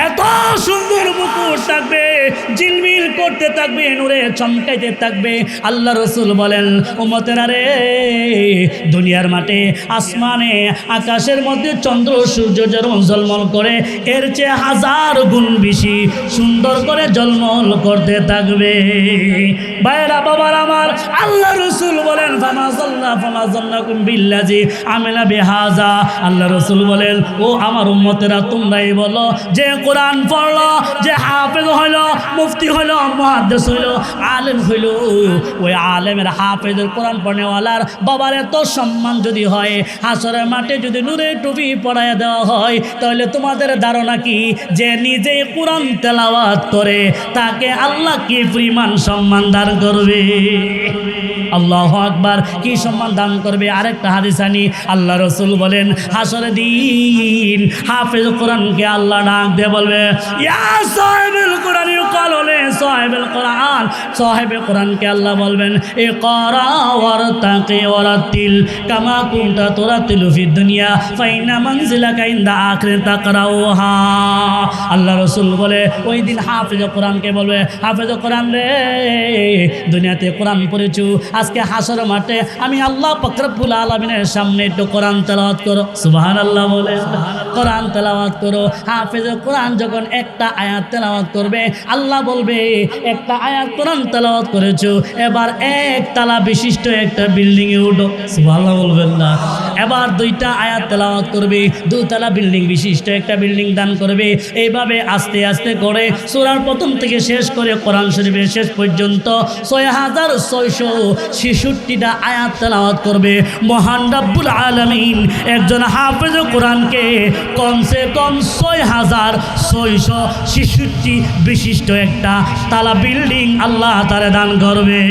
এত সুন্দর মুকুট থাকবে, ঝিলমিল করতে থাকবে, নূরে চমকাইতে থাকবে। আল্লাহ রসুল বলেন, উম্মতেরা রে, দুনিয়ার মাঠে আসমানে আকাশের মধ্যে চন্দ্র সূর্য যেরকম ঝলমল করে, এর চেয়ে 1000 গুণ বেশি সুন্দর করে ঝলমল করতে থাকবে। ভাইরা বাবার আমার, আল্লাহ রসুল বলেন, ফামাজাল্লাকুম বিল্লাজি আমিলা বিহাজা। আল্লাহ রসুল বলেন, ও আমার উম্মতেরা, তোমরাই বলো যে কোরআন পড়লো, যে হাফেজ হইল, মুফতি হইল, মুহাদ্দিস হইল, আলেম হইল, ওই আলেমের হাফেজের কোরআন পড়নেওয়ালার বাবার এত সম্মান যদি হয়, হাসরের মাঠে যদি নূরে টুপি পরাইয়া দেওয়া হয়, তাহলে তোমাদের ধারণা কি যে নিজে কোরআন তেলাওয়াত করে তাকে আল্লাহ কি পরিমাণ সম্মান দান করবে? আল্লাহু আকবার, কি সম্মান দান করবে? আরেকটা হাদিস আনি, আল্লাহ রসুল বলেন, হাসরের দিন হাফেজ কোরআনকে আল্লাহ ডাক দিয়ে বলবে, ইয়া সাহেবুল কোরআন, ইউকালুলে সাহেবুল কোরআন। সাহেবে কোরআনকে আল্লাহ বলবেন, ইকরা ওয়ারতাকি ওয়ারাতিল কামা কুনতা তুরাতিলু ফিদ দুনিয়া ফাইনা মানজিলাকা ইনদা আখির তাকরাউহা। আল্লাহ রসুল বলে, ওই দিন হাফেজ কোরআনকে বলবে, হাফেজ কোরআন রে, দুনিয়াতে কোরআন পড়েছু, আজকে হাসর মাঠে আমি আল্লাহ পাক রব্বুল আলামিনের সামনে একটু কোরআন তেলাওয়াত করো। সুবহানাল্লাহ বলে কোরআন তেলাওয়াত করো। হাফেজ কোরআন যখন একটা আয়াত তেলাওয়াত করবে, আল্লাহ বলবে, একটা আয়াত কোরআন তেলাওয়াত করেছো, এবার 1 তলা বিশিষ্ট একটা বিল্ডিং এ উঠো। সুবহানাল্লাহ বলবেন না? এবার 2টা আয়াত তেলাওয়াত করবে, 2 তলা বিল্ডিং বিশিষ্ট একটা বিল্ডিং দান করবে। এইভাবে আস্তে আস্তে করে সূরার প্রথম থেকে শেষ করে কোরআন শরীফের শেষ পর্যন্ত 6666টা আয়াত তেলাওয়াত করবে। মহান রব্বুল আলামিন একজন হাফেজ কোরআনকে কমসে কম 6666 বিশিষ্ট একটা তালা বিল্ডিং আল্লাহ তাআলা দান করবে।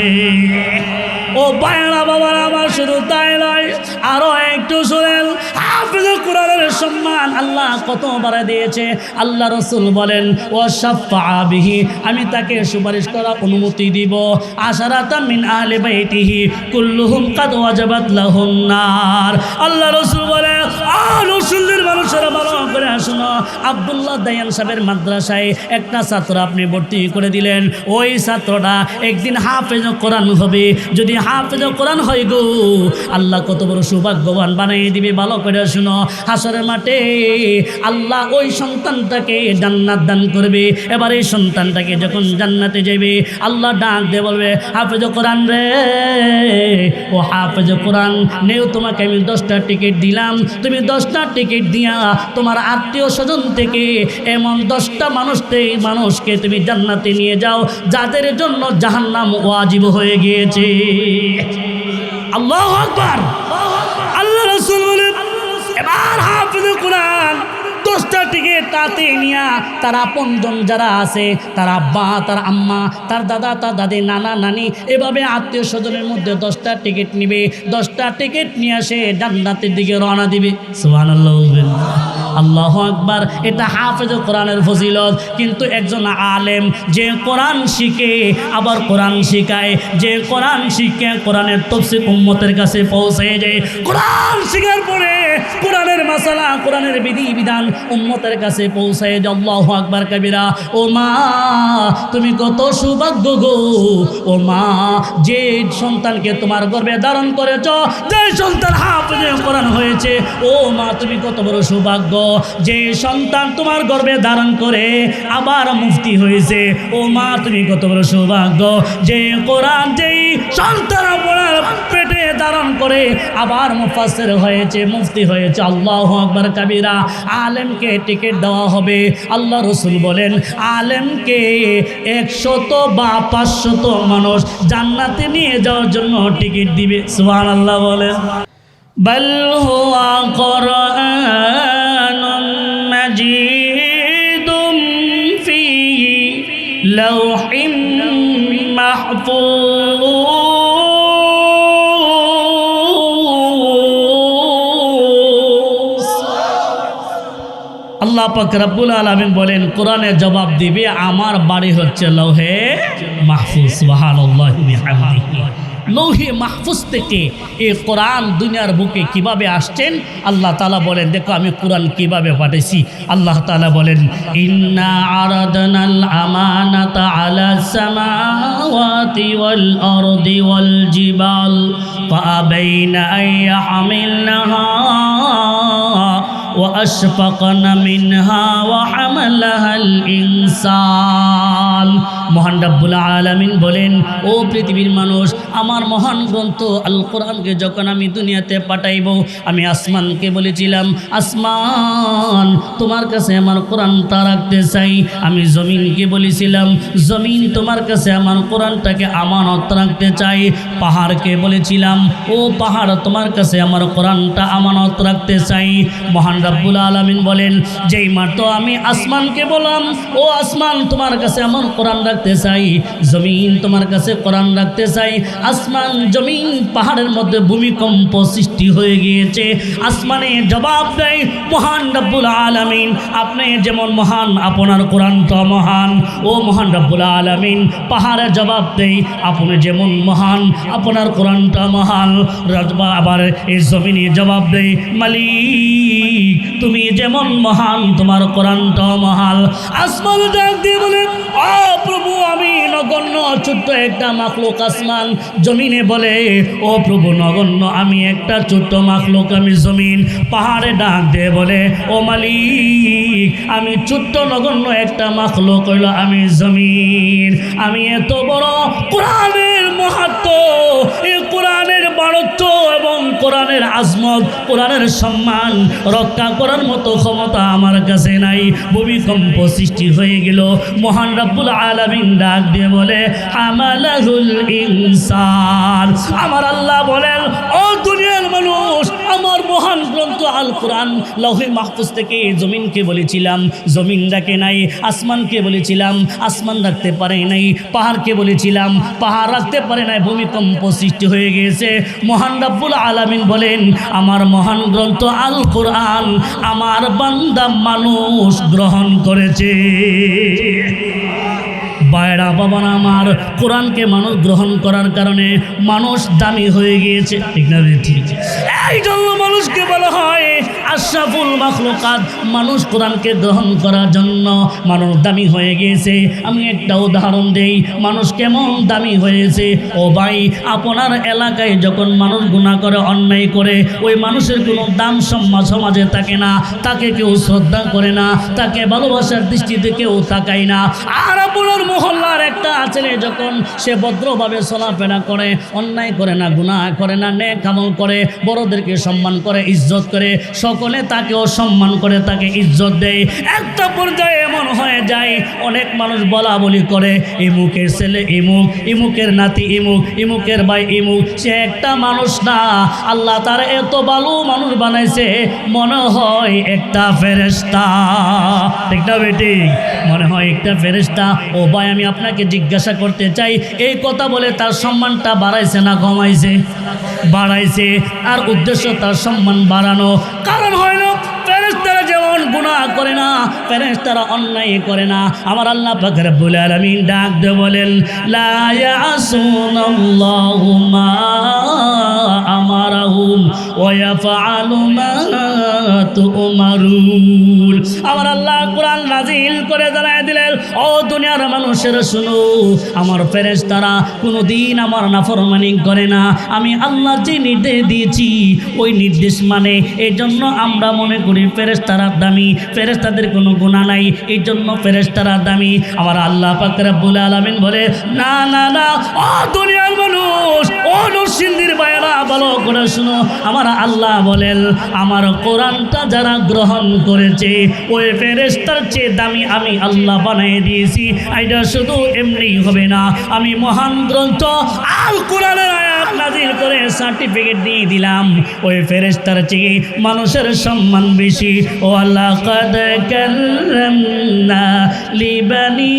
ও ভাইরা বাবার আমার, শুধু তাই নয়, আরো একটু শুনেন, হাফেজ কোরআনের সম্মান আল্লাহ কত বাড়ায় দিয়েছে। আল্লাহ রসুল বলেন, ও শাফা বিহি, আমি তাকে সুপারিশ করার অনুমতি দিব। আশারাতাম মিন আহলি বাইতিহি কুল্লুহুম কাদ ওয়াজাবাত লাহুম নার। আল্লাহ রসুল বলে, রসুলের মানুষেরা ভালো করে শোনো, আব্দুল্লাহ দায়ান সাহেবের মাদ্রাসায় একটা ছাত্র আপনি ভর্তি করে দিলেন, ওই ছাত্রটা একদিন হাফেজ কোরআন হবে। যদি হাফেজ কোরআন হয় গো, আল্লাহ কত বড় সৌভাগ্যবান বানিয়ে দিবে। ভালো করে শুনো, হাসরের মাঠে আল্লাহ ওই সন্তানটাকে জান্নাত দান করবে। এবার এই সন্তানটাকে যখন জান্নাতে যাবে, আল্লাহ ডাক দিয়ে বলবে, হাফেজ কোরআন রে, ও হাফেজ কোরআন নেও, তোমাকে আমি 10টা টিকিট দিলাম, তুমি 10টা টিকিট দিয়া তোমার আত্মীয় স্বজন থেকে এমন 10টা মানুষকে তুমি জান্নাতে নিয়ে যাও যাদের জন্য জাহান্নাম ওয়াজিব হয়ে গিয়েছে। আল্লাহু আকবার। আল্লাহ রাসূল বলেন, এবার হাফেজ কোরআন 10টা টিকিট তাতে নিয়া তার আপনজন যারা আছে, তার আব্বা, তার আম্মা, তার দাদা, তার দাদি, নানা, নানি, এভাবে আত্মীয় স্বজনের মধ্যে 10টা টিকিট নিবে। 10টা টিকিট নিয়ে সে জান্নাতের দিকে রওনা দিবে। সুবহানাল্লাহ বলবেন? আল্লাহু আকবার। এটা হাফেজ কোরআনের ফজিলত। কিন্তু একজন আলেম যে কোরআন শিখে আবার কোরআন শিখায়, যে কোরআন শিখে কোরআনের তাফসীর উম্মতের কাছে পৌঁছে যায়, কোরআন শিখার পরে কোরআনের মাসালা, কোরআনের বিধি বিধান উম্মতের কাছে পৌঁছায়। আল্লাহু আকবার কবিরা। ও মা, তুমি কত সৌভাগ্য গো। ও মা, যে সন্তানকে তোমার গর্ভে ধারণ করেছ, যে সন্তান হাফেজ কোরআন হয়েছে, ও মা তুমি কত বড় সৌভাগ্য। যে সন্তান তোমার গর্ভে ধারণ করে আবার মুফতি হয়েছে, ও মা তুমি কত বড় সৌভাগ্য। যে কোরআন যেই সন্তান আপনার পেটে ধারণ করে আবার মুফাসসির হয়েছে, মুফতি হয়েছে। আল্লাহু আকবার কবিরা। আলেমকে টিকিট দেওয়া হবে। আল্লাহ রসুল বলেন, আলেমকে 100 বা 500 মানুষ জান্নাতে নিয়ে যাওয়ার জন্য টিকিট দিবে। সুবহানাল্লাহ বলেন। বাল হুয়া কুরআনুম মাজিদুম ফি লাওহিম মাহফুজ। আল্লাহ পাক রব্বুল আলামিন বলেন, কোরআনে জবাব দিবে আমার বাড়ি হচ্ছে লৌহে মাহফুজ। সুবহানাল্লাহি ওয়া বিহামদিহি। লৌহে মাহফুজ থেকে এই কোরআন দুনিয়ার বুকে কিভাবে আসছেন আল্লাহ তাআলা বলেন, দেখো আমি কোরআন কিভাবে পাঠাইছি। আল্লাহ তাআলা বলেন, ইন্না আরাদনাল আমানাতা আলাস সামাওয়াতি ওয়াল আরদি ওয়াল জিবাল ফাআবাইনা আন ইয়াহমিলনাহা وأشفقن منها وحملها الإنسان। মহান রব্বুল আলামিন বলেন, ও পৃথিবীর মানুষ, আমার মহান গ্রন্থ আল কোরআনকে যখন আমি দুনিয়াতে পাঠাইব, আমি আসমানকে বলেছিলাম, আসমান তোমার কাছে আমার কোরআনটা রাখতে চাই। আমি জমিনকে বলেছিলাম, জমিন তোমার কাছে আমার কোরআনটাকে আমানত রাখতে চাই। পাহাড়কে বলেছিলাম, ও পাহাড় তোমার কাছে আমার কোরআনটা আমানত রাখতে চাই। মহান রব্বুল আলামিন বলেন, যেই মাত্র আমি আসমানকে বললাম, ও আসমান তোমার কাছে আমার কোরআন রাখতে চাই, জমিন তোমার কাছে কোরআন রাখতে চাই, আসমান জমিন পাহাড়ের মধ্যে ভূমিকম্প সৃষ্টি হয়ে গিয়েছে। আসমানে জবাব দেয়, মহান রব্বুল আলামিন আপনি যেমন মহান, আপনার কোরআনটা মহান। ও মহান রব্বুল আলামিন পাহাড়ে জবাব দেয়, আপনি যেমন মহান, আপনার কোরআনটা মহান। আবার এই জমিনে জবাব দেয়, মালিক তুমি যেমন মহান, তোমার কোরআনটা মহান। আসমান ডাক দিয়ে বলে, ও প্রভু আমি নগণ্য ছোট্ট একটা মাখলুক। আসমান জমিনে বলে, ও প্রভু নগণ্য আমি একটা ছোট্ট মাখলুক, আমি জমিন। পাহাড়ে ডাক দিয়ে বলে, ও মালিক আমি ছোট্ট নগণ্য একটা মাখলুক হইল আমি জমিন। আমি এত বড় কোরআনের মাহাত্ম্য, এই কোরআনের বারত্ব এবং কোরআনের আজমত, কোরআনের সম্মান রক্ষা করার মতো ক্ষমতা আমার কাছে নাই। ভূমিকম্প সৃষ্টি হয়ে গেল। মহান রব্বুল আলামিন ডাক দিয়ে বলে, হামালাহুল ইনসান। আমার আল্লাহ বলেন, ও দুনিয়ার মানুষ, আমার মহান গ্রন্থ আল কোরআন লৌহে মাহফুজ থেকে জমিনকে বলেছিলাম, জমিন রাখে নাই। আসমানকে বলেছিলাম, আসমান রাখতে পারে নাই। পাহাড়কে বলেছিলাম, পাহাড় রাখতে পারে নাই। ভূমিকম্প সৃষ্টি হয়ে গিয়েছে। মহান রব্বুল আলামিন বলেন, আমার মহান গ্রন্থ আল কোরআন আমার বান্দা মানুষ গ্রহণ করেছে। বাইরা বাবা আমার, কোরআনকে মানুষ গ্রহণ করার কারণে মানুষ দামি হয়ে গিয়েছে, ঠিক না? ঠিক। এই জন্য মানুষকে বলা হয় আশরাফুল মাখলুকাত। মানুষ কোরআনকে গ্রহণ করার জন্য মানুষ দামি হয়ে গিয়েছে। আমি একটা উদাহরণ দেই, মানুষ কেমন দামি হয়েছে। ও ভাই, আপনার এলাকায় যখন মানুষ গুনাহ করে, অন্যায় করে, ওই মানুষের কোনো দাম সমাজে থাকে না, তাকে কেউ শ্রদ্ধা করে না, তাকে ভালোবাসার দৃষ্টিতে কেউ তাকায় না। আর আপনার মহল্লার একটা ছেলে যখন সে ভদ্রভাবে চলাফেরা করে, অন্যায় করে না, গুনাহ করে না, নেক আমল করে, বড়দেরকে সম্মান করে, ইজ্জত করে, সকলে তাকেও সম্মান করে, তাকে ইজ্জত দেয়। একটা পর্যায়ে এমন হয়ে যায়, অনেক মানুষ বলা বলি করে, ইমুকের ছেলে ইমুক, ইমুকের নাতি ইমুক, ইমুকের ভাই ইমুক। সে একটা মানুষ না, আল্লাহ তার এত ভালো মানুষ বানাইছে, মনে হয় একটা ফেরেশতা, ঠিক না বেটি? মনে হয় একটা ফেরেশতা। ও ভাই, আমি আপনাকে জিজ্ঞাসা করতে চাই, এই কথা বলে তার সম্মানটা বাড়াইছে না কমাইছে? বাড়াইছে। আর উদ্দেশ্য তার সম্মান বাড়ানো। কারণ হয় না, ফেরেশতারা যেমন গুনাহ করে না, ফেরেশতারা অন্যায় করে না। আমার আল্লাহ পাক রব্বুল আলামিন ডাক দিয়ে বলেন, লা ইয়াসুনাল্লাহু মা আমারাহুম ওয়া ইয়াফআলু মা তু'মারুন। আমার আল্লাহ কোরআন নাজিল করে জানায় দিলেন, ও দুনিয়ার মানুষেরা শুনো, আমার ফেরেশতারা কোনোদিন আমার নাফরমানি করে না। আমি আল্লাহ যে নির্দেশ দিয়েছি ওই নির্দেশ মানে। এই জন্য আমরা মনে করি ফেরেশতারা দামি, ফেরেশতাদের কোনো গুনাহ নাই, এই জন্য ফেরেশতারা দামি। আমার আল্লাহ পাক রব্বুল আলামিন বলে, না না না, ও দুনিয়ার মানুষ, ও নরসিংদীর ভাইরা, ভালো করে শুনো। আমার আল্লাহ বলেন, আমার কোরআনটা যারা গ্রহণ করেছে ওই ফেরেশতার চেয়ে দামি আমি আল্লাহ বানিয়ে দিয়েছি। এটা শুধু এমনি হবে না, আমি মহান গ্রন্থ আল কোরআনের আয়াত নাজিল করে সার্টিফিকেট দিয়ে দিলাম, ওই ফেরেশতার চেয়ে মানুষের সম্মান বেশি। ও আল্লাহ কাদ কাল্লামনা লিবানি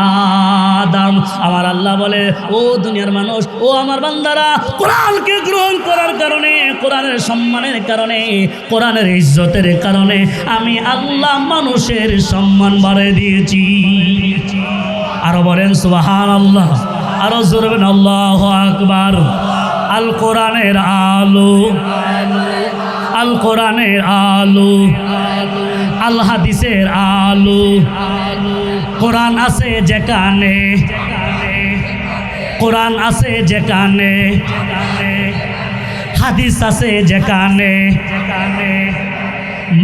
আদম। আমার আল্লাহ বলে, ও দুনিয়ার মানুষ, ও আমার বান্দারা, কোরআনকে গ্রহণ করার কারণে, কোরআনের সম্মানের কারণে, কোরআনের ইজ্জতের কারণে আমি আল্লাহ মানুষের সম্মান বাড়িয়ে দিয়েছি। আরো বলেন সুবহানাল্লাহ। আরো জোরে বলেন আল্লাহু আকবার। আল কোরআনের আলো, আল কোরআনের আলো, আল হাদিসের আলো। কোরআন আছে যেখানে, কোরআন আছে যেখানে, হাদিস আছে যেখানে,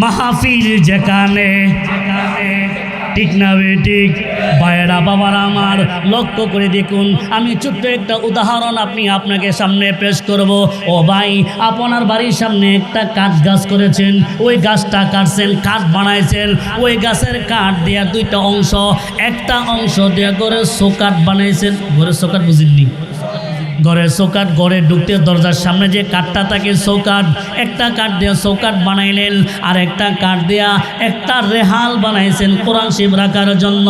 মাহফিল যেখানে, ঠিক না বেঠিক? ভাইয়েরা বাবার আমার, লক্ষ্য করে দেখুন, আমি ছোট্ট একটা উদাহরণ আপনাকে সামনে পেশ করব। ও ভাই, আপনার বাড়ির সামনে একটা কাঠ গাছ করেছেন, ওই গাছটা কাটছেন, কাঠ বানাইছেন, ওই গাছের কাঠ দিয়া দুইটা অংশ, একটা অংশ দিয়া ঘরের চৌকাঠ বানাইছেন। ঘরের চৌকাঠ বুঝিনি? ঘরের চৌকাঠ, ঘরে ঢুকতে দরজার সামনে যে কাঠটা থাকে চৌকাঠ, একটা কাঠ দিয়া চৌকাঠ বানাইলেন, আর একটা কাঠ দিয়া একটা রেহাল বানাইছেন কোরআন শরীফ রাখার জন্য।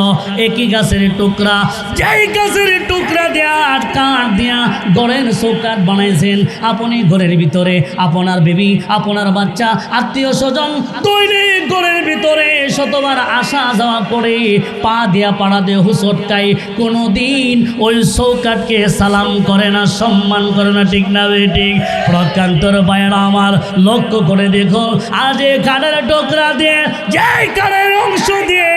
একই গাছের টুকরা, যেই গাছের টুকরা দিয়া কাঠ দিয়া ঘরের চৌকাঠ বানাইছেন, আপনি ঘরের ভিতরে আপনার বেবি, আপনার বাচ্চা, আত্মীয় স্বজন দৈনিক ঘরের ভিতরে শতবার আসা যাওয়া করে, পা দিয়া পাড়া দিয়ে হুচটকাই, কোনো দিন ওই চৌকাঠকে সালাম করে না, সম্মান করে না, ঠিক না বেঠিক? প্রকান্তর ভাইয়েরা আমার, লক্ষ্য করে দেখুন, আজ এই কাঠের টুকরা দিয়ে, যেই কাঠের অংশ দিয়ে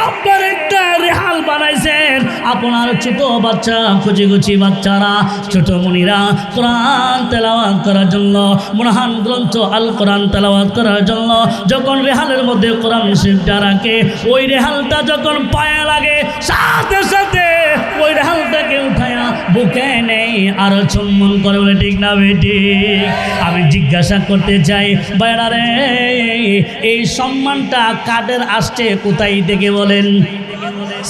আপনার একটা রেহাল বানাইছেন, আপনার ছোট বাচ্চা, কুচি কুচি বাচ্চারা, ছোট মুনিরা কোরআন তেলাওয়াত করার জন্য, মহান গ্রন্থ আল কোরআন তেলাওয়াত করার জন্য যখন রেহালের মধ্যে কোরআন শরীফটা রাখে, ওই রেহালটা যখন পায়ে লাগে, সাথে সাথে ওই রেহালটাকে উঠায়া বুকে নেই আর চুম্বন করে, বলে ঠিক না বেটি? আমি জিজ্ঞাসা করতে চাই ভাইরা রে, এই সম্মানটা কাদের আসছে, কোথায় থেকে বলেন?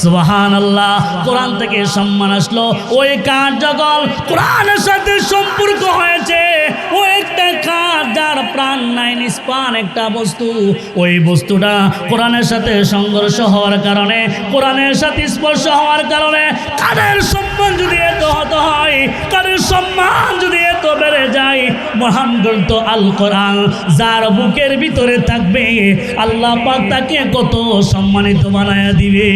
সুবহানাল্লাহ। কোরআন থেকে সম্মান আসলো। ওই কাঠ যখন কোরআনের সাথে সম্পর্ক হয়েছে, ওই একটা কাঠ যার প্রাণ নাই, নিষ্প্রাণ একটা বস্তু, ওই বস্তুটা কোরআনের সাথে সংঘর্ষ হওয়ার কারণে, কোরআনের সাথে স্পর্শ হওয়ার কারণে কাঠের সম্মান যদি এত হতে হয়, কাঠের সম্মান যদি এত বেড়ে যায়, মহান গ্রন্থ আল কোরআন যার বুকের ভিতরে থাকবে, আল্লাহ পাক তাকে কত সম্মানিত বানায়া দিবে।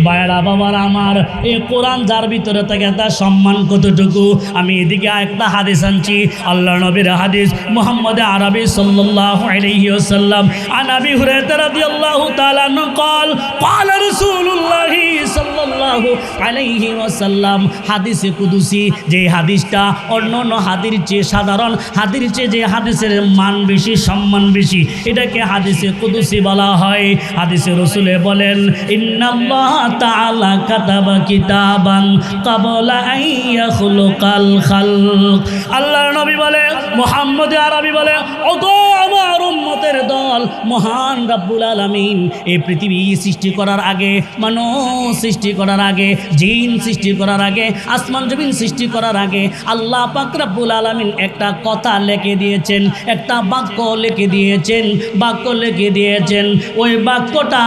ভাইরা বাবার আমার, এই কোরআন যার ভিতরে থাকে তার সম্মান কতটুকু। আমি এদিকে একটা হাদিস আনছি, আল্লাহ নবীর হাদিস, মুহাম্মদ আরবি সাল্লাল্লাহু আলাইহি ওয়াসাল্লাম, আন আবি হুরায়রা রাদিয়াল্লাহু তাআলা আনহু قال قال رسول الله সাল্লাল্লাহু আলাইহি ওয়াসাল্লাম। হাদিসে কুদসি, যে হাদিসটা অন্যান্য হাদির চেয়ে, সাধারণ হাদির চেয়ে যে হাদিসের মান বেশি, সম্মান বেশি, এটাকে হাদিসে কুদসি বলা হয়। হাদিসে রাসূলে বলেন, ইন্নাল্লাহ তাআলা কাতাবা কিতাবান ক্বাবলা আন ইয়াখলুকাল খালক। আল্লাহর নবী বলে, মুহাম্মদ আরবি বলে, ওগো আমার উম্মতের দল, মহান রব্বুল আলামিন এই পৃথিবী সৃষ্টি করার আগে, মানুষ সৃষ্টি করার আগে, জিন সৃষ্টি করার আগে, আসমান জমিন সৃষ্টি করার আগে, আল্লাহ পাক রব্বুল আলামিন একটা কথা লিখে দিয়েছেন, একটা বাক্য লিখে দিয়েছেন, বাক্য লিখে দিয়েছেন। ওই বাক্যটা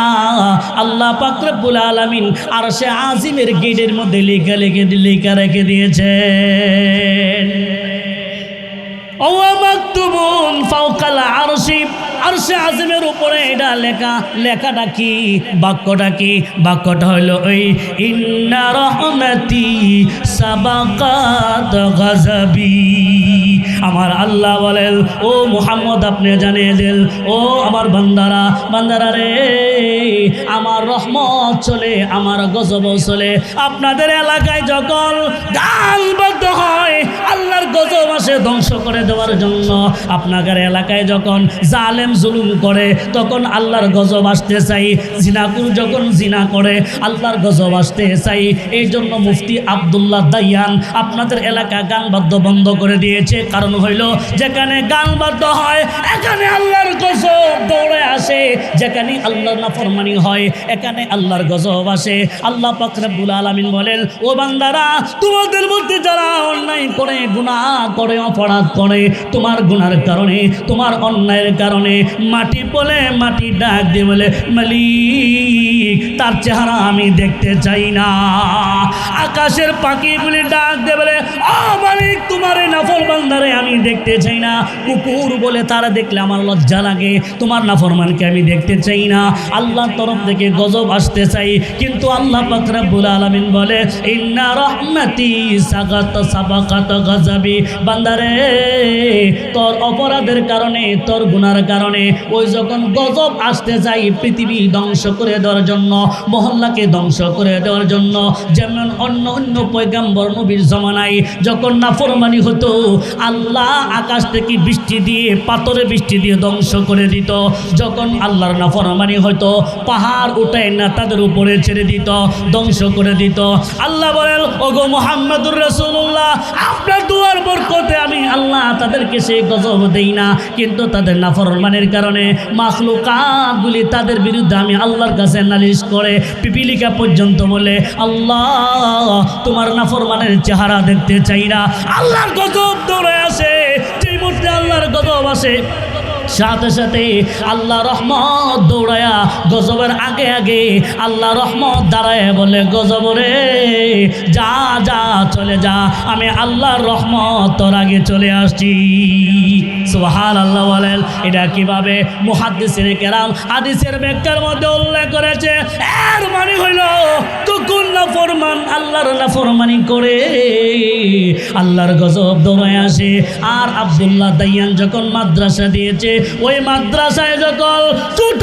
আল্লাহ পাক রব্বুল আলামিন আরশে আজিমের গেটের মধ্যে লেখা রেখে দিয়েছেন। ওয়া মাকতুবুন ফাওকাল আরশি, আরশে আজিমের উপরে এটা লেখা। লেখাটা কি? বাক্যটা কি? বাক্যটা হলো ওই ইন্না রহমতি সাবাকাত গাযাবি। আমার আল্লাহ বলেন, ও মুহাম্মদ আপনি জানিয়ে দেন, ও আমার বান্দারা, বান্দারা রে, আমার রহমত চলে, আমার গজব চলে। আপনাদের এলাকায় যখন গালবাদ্য হয়, আল্লাহর গজব আসে ধ্বংস করে দেওয়ার জন্য। আপনাদের এলাকায় যখন জালেম জুলুম করে, তখন আল্লাহর গজব আসতে চাই। জিনাকুর যখন জিনা করে, আল্লাহর গজব আসতে চাই। এই জন্য মুফতি আব্দুল্লাহ দাইয়ান আপনাদের এলাকা গান বাদ্য বন্ধ করে দিয়েছে। কারণ হইল, যেখানে গান বাদ্য হয়, এখানে আল্লাহর গজব দৌড়ে আসে। যেখানে আল্লাহর নাফরমানি হয়, এখানে আল্লাহর গজব আসে। আল্লাহ পাক রব্বুল আলামিন বলেন, ও বান্দারা, তোমাদের মধ্যে যারা অন্যায় করে, গুনাহ করে, অপরাধ করে, তোমার গুনার কারণে, তোমার অন্যায়ের কারণে মাটি বলে, মাটি ডাক দিয়ে বলে, মালিক তার চেহারা আমি দেখতে চাই না। আকাশের পাখিগুলি ডাক দিয়ে বলে, ও মালিক তোমার এই নাফরমানদের বান্দারে আমি দেখতে চাই না। কুকুর বলে তারা দেখলে আমার লজ্জা লাগে, তোমার নাফরমানকে আমি দেখতে চাই না। আল্লাহর তরফ থেকে গজব আসতে চাই, কিন্তু আল্লাহ পাক রব্বুল আলামিন বলে ইন্না রাহমাতি সাবাকাত গযাবি। বান্দারে তোর অপরাধের কারণে, তোর গুনার কারণে ওই যখন গজব আসতে চাই পৃথিবী ধ্বংস করে দেওয়ার জন্য, মহল্লাকে ধ্বংস করে দেওয়ার জন্য, যেমন অন্য অন্য পয়গম্বর নবীর জমানায় যখন নাফরমানি হতো আল্লাহ আকাশ থেকে বৃষ্টি দিয়ে, পাথরে বৃষ্টি দিয়ে ধ্বংস করে দিত। যখন আল্লাহর নাফরমানি হতো পাহাড় উঠায় না তাদের উপরে ছেড়ে দিত, ধ্বংস করে দিত। আল্লাহ বলেন ওগো মুহাম্মদুর রাসূলুল্লাহ, আপনার দুয়ার বরকতে আমি আল্লাহ তাদেরকে সেই গজব দেই না, কিন্তু তাদের নাফরমানির কারণে মাখলুকাতগুলি তাদের বিরুদ্ধে আমি আল্লাহর কাছে নালিশ করে পিপিলিকা পর্যন্ত বলে আল্লাহ তোমার নাফরমানের চেহারা দেখতে চাই না। আল্লাহর গজব দৌড়ে আসে, যেই মুহূর্তে আল্লাহর গজব আসে সাথে সাথে আল্লাহ রহমত দৌড়ায়া গজবের আগে আগে আল্লাহ রহমত দাঁড়ায় বলে গজব রে যা যা চলে যা, আমি আল্লাহর রহমত তোর আগে চলে আসছি। সুবহানাল্লাহ বলেন। এটা কিভাবে? মুহাদ্দিসিনে কেরাম হাদিসের ব্যাখ্যার মধ্যে উল্লেখ করেছে, এর মানে হইল তখন নাফরমান আল্লাহর নাফরমানি করে আল্লাহর গজব দৌড়ায় আসে। আর আব্দুল্লাহ দাইয়ান যখন মাদ্রাসা দিয়েছে, ওই মাদ্রাসায় যখন ছোট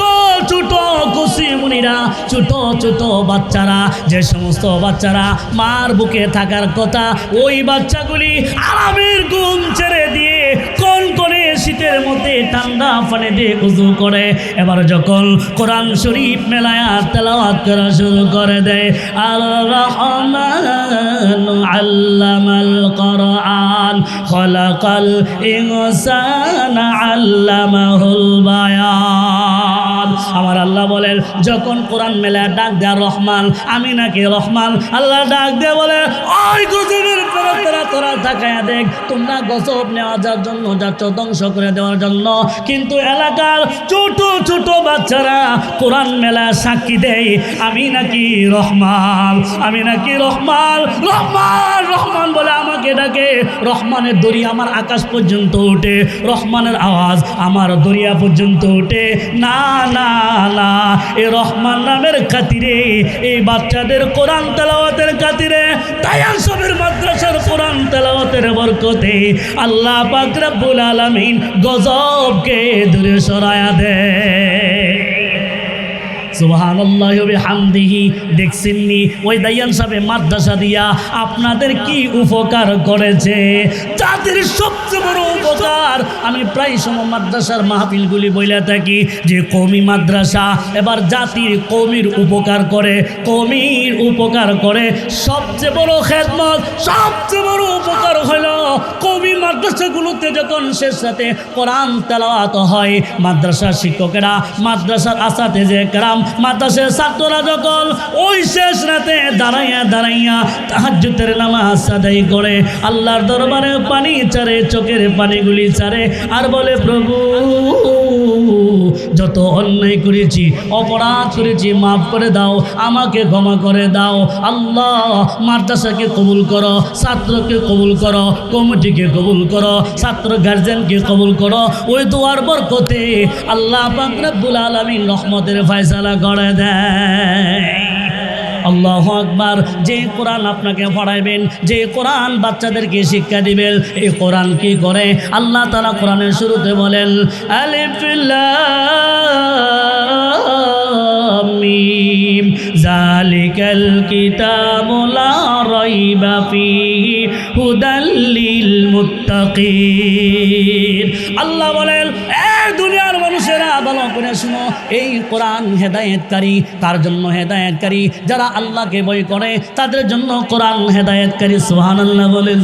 ছোট কুসি মুনিরা, ছোট ছোট বাচ্চারা, যে সমস্ত বাচ্চারা মার বুকে থাকার কথা, ওই বাচ্চাগুলি আরামের ঘুম ছেড়ে দিয়ে কোন করে শীতের মধ্যে ঠান্ডা পানি দিয়ে উযু করে এবার যখন কোরআন শরীফ মেলায়া তেলাওয়াত করা শুরু করে দেয়, আর রহমান আল্লামাল কোরআন খলাকাল ইনসানা আল্লামাহুল বায়ান। আমার আল্লাহ বলেন যখন কোরআন মেলায় ডাক দেয় রহমান, আমি নাকি রহমান, আল্লাহ ডাক দিয়ে বলে ওই গজবের ফেরেশতারা তোরা তাকায়া দেখ, তোমরা গজব নেওয়া যার জন্য যাচ্ছ ধ্বংস করে দেওয়ার জন্য, কিন্তু এলাকার ছোট ছোট বাচ্চারা কোরআন মেলায় সাক্ষী দেয় আমি নাকি রহমান, আমি নাকি রহমান। রহমান রহমান বলে আমাকে ডাকে, রহমানের দড়ি আমার আকাশ পর্যন্ত ওঠে, রহমানের আওয়াজ আমার দরিয়া পর্যন্ত ওঠে। না না না, এই রহমান নামের খাতিরে, এই বাচ্চাদের কোরআন তেলাওয়াতের খাতিরে, দায়ান সাহেবের মাদ্রাসার কোরআন তেলাওয়াতের বরকতে আল্লাহ পাক রব্বুল আলামিন গজবকে দূরে সরায়া দেয়। সুবহানাল্লাহি ওয়া বিহামদিহি। দেখছেননি ওই দাইয়ান সাহেব মাদ্রাসা দিয়া আপনাদের কি উপকার করেছে? তাদের সবচেয়ে বড় উপকার, আমি প্রায় সময় মাদ্রাসার মাহফিলগুলি বইলা থাকি যে কওমি মাদ্রাসা এবার জাতির কওমির উপকার করে, কওমির উপকার করে। সবচেয়ে বড় খেদমত, সবচেয়ে বড় উপকার হলো কওমি মাদ্রাসাগুলোতে যখন শেষ রাতে কোরআন তেলাওয়াত হয়, মাদ্রাসার শিক্ষকেরা, মাদ্রাসার আসাতেজে কেরাম, মাদ্রাসার ছাত্ররা যখন ওই শেষ রাতে দাঁড়াইয়া দাঁড়াইয়া তাহাজ্জুদের নামাজ আদায় করে আল্লাহর দরবারে পানি ছাড়ে, চোখের পানিগুলি ছাড়ে আর বলে প্রভু যত অন্যায় করেছি, অপরাধ করেছি মাফ করে দাও, আমাকে ক্ষমা করে দাও। আল্লাহ মাদ্রাসাকে কবুল করো, ছাত্রকে কবুল করো, কমিটিকে কবুল করো, ছাত্র গার্জেনকে কবুল করো। ওই দোয়ার বরকতে আল্লাহ পাক রব্বুল আলামিন রহমতের ফয়সালা করে দেয়। আল্লাহু আকবার। যে কোরআন আপনাকে পড়াইবেন, যে কোরআন বাচ্চাদেরকে শিক্ষা দিবেন, এই কোরআন কি করে? আল্লাহ তাআলা কোরআনের শুরুতে বলেন আলিফ লাম মিম যালিকাল কিতাবু লা রাইবা ফীহি হুদাল লিল মুত্তাকিন। আল্লাহ বলেন দুনিয়ার মানুষেরা ভালো করে শুনো, এই কোরআন হেদায়েতকারী, তার জন্য হেদায়েতকারী, যারা আল্লাহকে ভয় করে তাদের জন্য কোরআন হেদায়েতকারী। সুবহানাল্লাহ বলেন।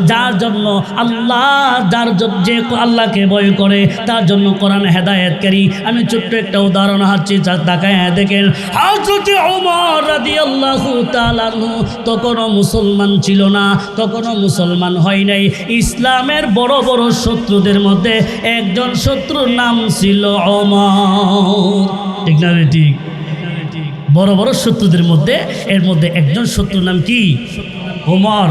যার জন্য আল্লাহ, যার যে আল্লাহকে ভয় করে তার জন্য কোরআন হেদায়েতকারী। আমি ছোট্ট একটা উদাহরণ হাঁটছি, তাকায় দেখেন হযরত ওমর রাদিয়াল্লাহু তাআলা আনহু তখনও মুসলমান ছিল না, তখনও মুসলমান হয় নাই। ইসলামের বড় বড় শত্রুদের মধ্যে একজন শত্রুর নাম ছিল ওমর। ঠিক না? ঠিক। বড় বড় শত্রুদের মধ্যে এর মধ্যে একজন শত্রুর নাম কি? ওমর।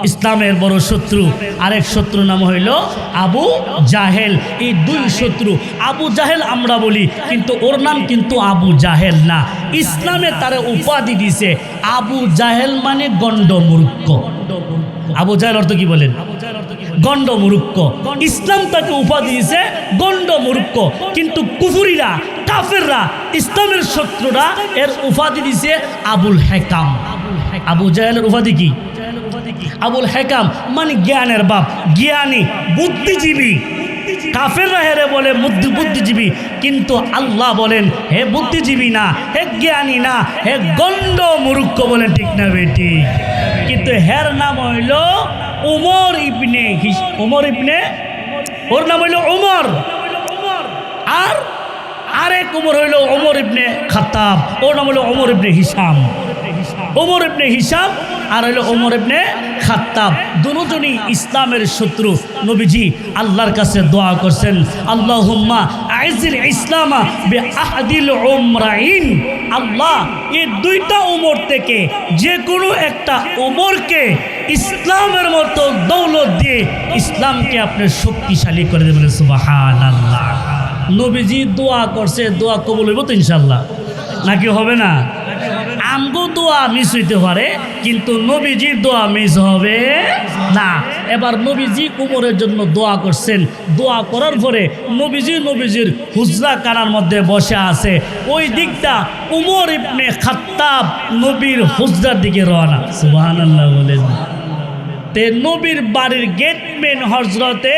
ইসলামের বড় শত্রু। আরেক শত্রু নাম হইল আবু জাহেল। এই দুই শত্রু। আবু জাহেল আমরা বলি, কিন্তু ওর নাম কিন্তু আবু জাহেল না। ইসলামে তারা উপাধি দিছে আবু জাহেল মানে গণ্ডমূর্খ। আবু জাহেল অর্থ কি বলেন? গণ্ডমূর্খ। ইসলাম তাকে উপাধি দিয়েছে গণ্ডমূর্খ, কিন্তু কুফুরিরা কাফেররা ইসলামের শত্রুরা এর উপাধি দিছে আবুল হেকাম। আবু জাহেলের উপাধি কি? আবুল হেকাম মানে জ্ঞানের বাপ, জ্ঞানী, বুদ্ধিজীবী। কাফেররা হেরে বলে বুদ্ধিজীবী, কিন্তু আল্লাহ বলেন হে বুদ্ধিজীবী না, হে জ্ঞানী না, হে গণ্ডমূর্খ বলেন, ঠিক না বেটি? কিন্তু হের নাম হইল উমর ইবনে ওর নাম হইল উমর। আর আরেক উমর হইল উমর ইবনে খাত্তাব, ওর নাম হইল উমর ইবনে হিশাম। উমর ইবনে হিশাম আর হইল উমর ইবনে খাত্তাব, দুজনই ইসলামের শত্রু। নবীজি আল্লাহর কাছে দোয়া করছেন, আল্লাহুম্মা আইজিল ইসলামা বিআহদিল উমরাইন। আল্লাহ এই দুইটা উমর থেকে যে কোনো একটা উমরকে ইসলামের মতো দৌলত দিয়ে ইসলামকে আপনি শক্তিশালী করে দেবেন। সুবহানাল্লাহ। নবীজি দোয়া করছে, দোয়া কবুল হইব তো ইনশাআল্লাহ? নাকি হবে না? আমগো দোয়া মিস হইতে পারে, কিন্তু নবীজির দোয়া মিস হবে না। এবার নবীজি উমরের জন্য দোয়া করছেন। দোয়া করার পরে নবীজির হুজরা কানার মধ্যে বসে আছে। ওই দিকটা উমর ইবনে খাত্তাব নবীর হুজরার দিকে রওনা। সুবহানাল্লাহ বলেন। তে নবীর বাড়ির গেটম্যান হযরতে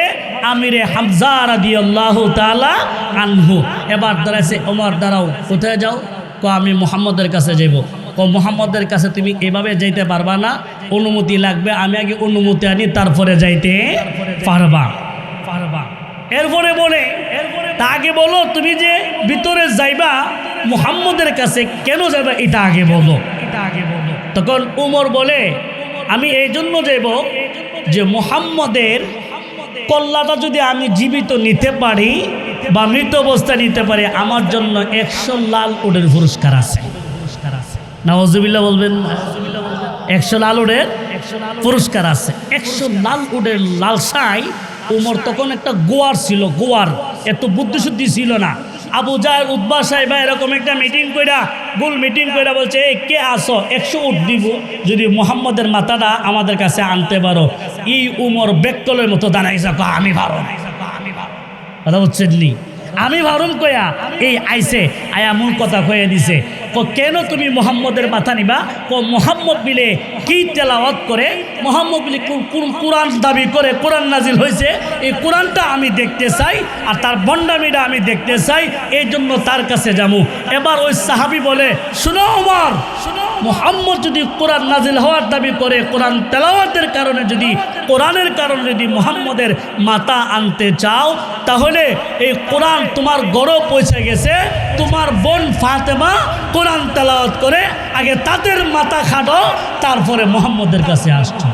আমিরে হামজা রাদিয়াল্লাহু তাআলা আনহু এবার দাঁড়াইছে, ওমর দাঁড়াও, কোথায় যাও? আমি মুহাম্মদের কাছে যাব। মুহাম্মদের কাছে তুমি এভাবে যাইতে পারবা না, অনুমতি লাগবে, আমি আগে অনুমতি আনি তারপরে যাইতে পারবা। এরপরে বলে আগে বলো তুমি যে ভিতরে যাইবা মুহাম্মদের কাছে কেন যাবে এটা আগে বলো। তখন উমর বলে আমি এই জন্য যাব যে মুহাম্মদের কল্লাটা যদি আমি জীবিত নিতে পারি বা মৃত অবস্থা নিতে পারি, আমার জন্য 100 লাল উটের পুরস্কার আছে। নাউজুবিল্লাহ বলবেন না? 100 লাল উটের পুরস্কার আছে। 100 লাল উটের লালসায় উমর তখন একটা গোয়ার ছিল, গোয়ার এত বুদ্ধিশুদ্ধি ছিল না। আবু জাহেল উতবা সাহেব এরকম একটা মিটিং কইরা বলছে, এই কে আসো, 100 উট দিব যদি মুহাম্মদের মাথাটা আমাদের কাছে আনতে পারো। এই উমর বেকলের মতো দাঁড়াইছে, আমি পারো না। কথা বুঝছেন নি? আমি ভারুম কয়া এই আইসে আয়া মূল কথা কয়ে দিছে। কেন তুমি মুহাম্মদের মাথা নিবা? মুহাম্মদ বিলে কি তেলাওয়াত করে, মুহাম্মদ বিলে কোরআন দাবি করে, কোরআন নাজিল হয়েছে, এই কোরআনটা আমি দেখতে চাই আর তার বন্ডামিটা আমি দেখতে চাই, এই জন্য তার কাছে যাবো। এবার ওই সাহাবি বলে, শুনো ওমর, মুহাম্মদ যদি কোরআন নাজিল হওয়ার দাবি করে, কোরআন তেলাওয়াতের কারণে যদি, কোরআনের কারণে যদি মুহাম্মদের মাথা আনতে চাও, তাহলে এই কোরআন তোমার গড়ে পৌঁছে গেছে, তোমার বোন ফাতেমা কোরআন তেলাওয়াত করে আগে তাদের মাথা খাটো, তারপরে মুহাম্মদের কাছে আসছো।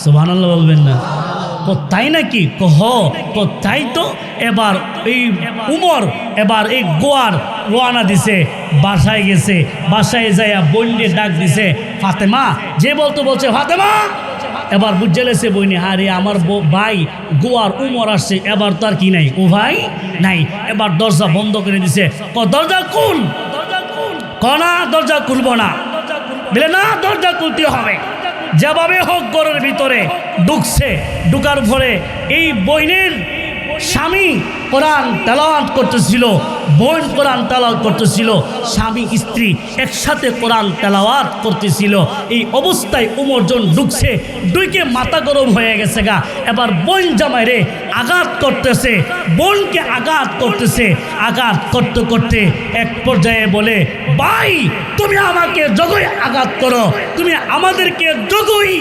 সুবহানাল্লাহ বলবেন না? তাই নাকি? তাই তো। এবার এই উমর এবার এই গোয়ার রওনা দিছে, বাসায় গেছে। বাসায় যাইয়া বোনকে ডাক দিছে, ফাতেমা, যে বলছে ফাতেমা। এবার বুঝে লেছে বইনি, হারে আমার ভাই গোয়ার উমর আসছে, এবার তার কি নাই, ও ভাই নাই। এবার দরজা বন্ধ করে দিছে। দরজা খুল। কনা দরজা খুলবো না, বলে না দরজা খুলতে হবে। যেভাবে হোক ঘরের ভিতরে ঢুকার পরে এই বইনের স্বামী কোরআন তেলাওয়াত করতেছিল, বোন কোরআন তেলাওয়াত করতেছিল, স্বামী স্ত্রী একসাথে কোরআন তেলাওয়াত করতেছিল। এই অবস্থায় উমরজন ঢুকছে, ঢুকে মাথা গরম হয়ে গেছে গা। এবার বোন জামাইরে আঘাত করতেছে, বোনকে আঘাত করতেছে। আঘাত করতে করতে এক পর্যায়ে বলে, ভাই তুমি আমাকে যতই আঘাত করো, তুমি আমাদেরকে যতই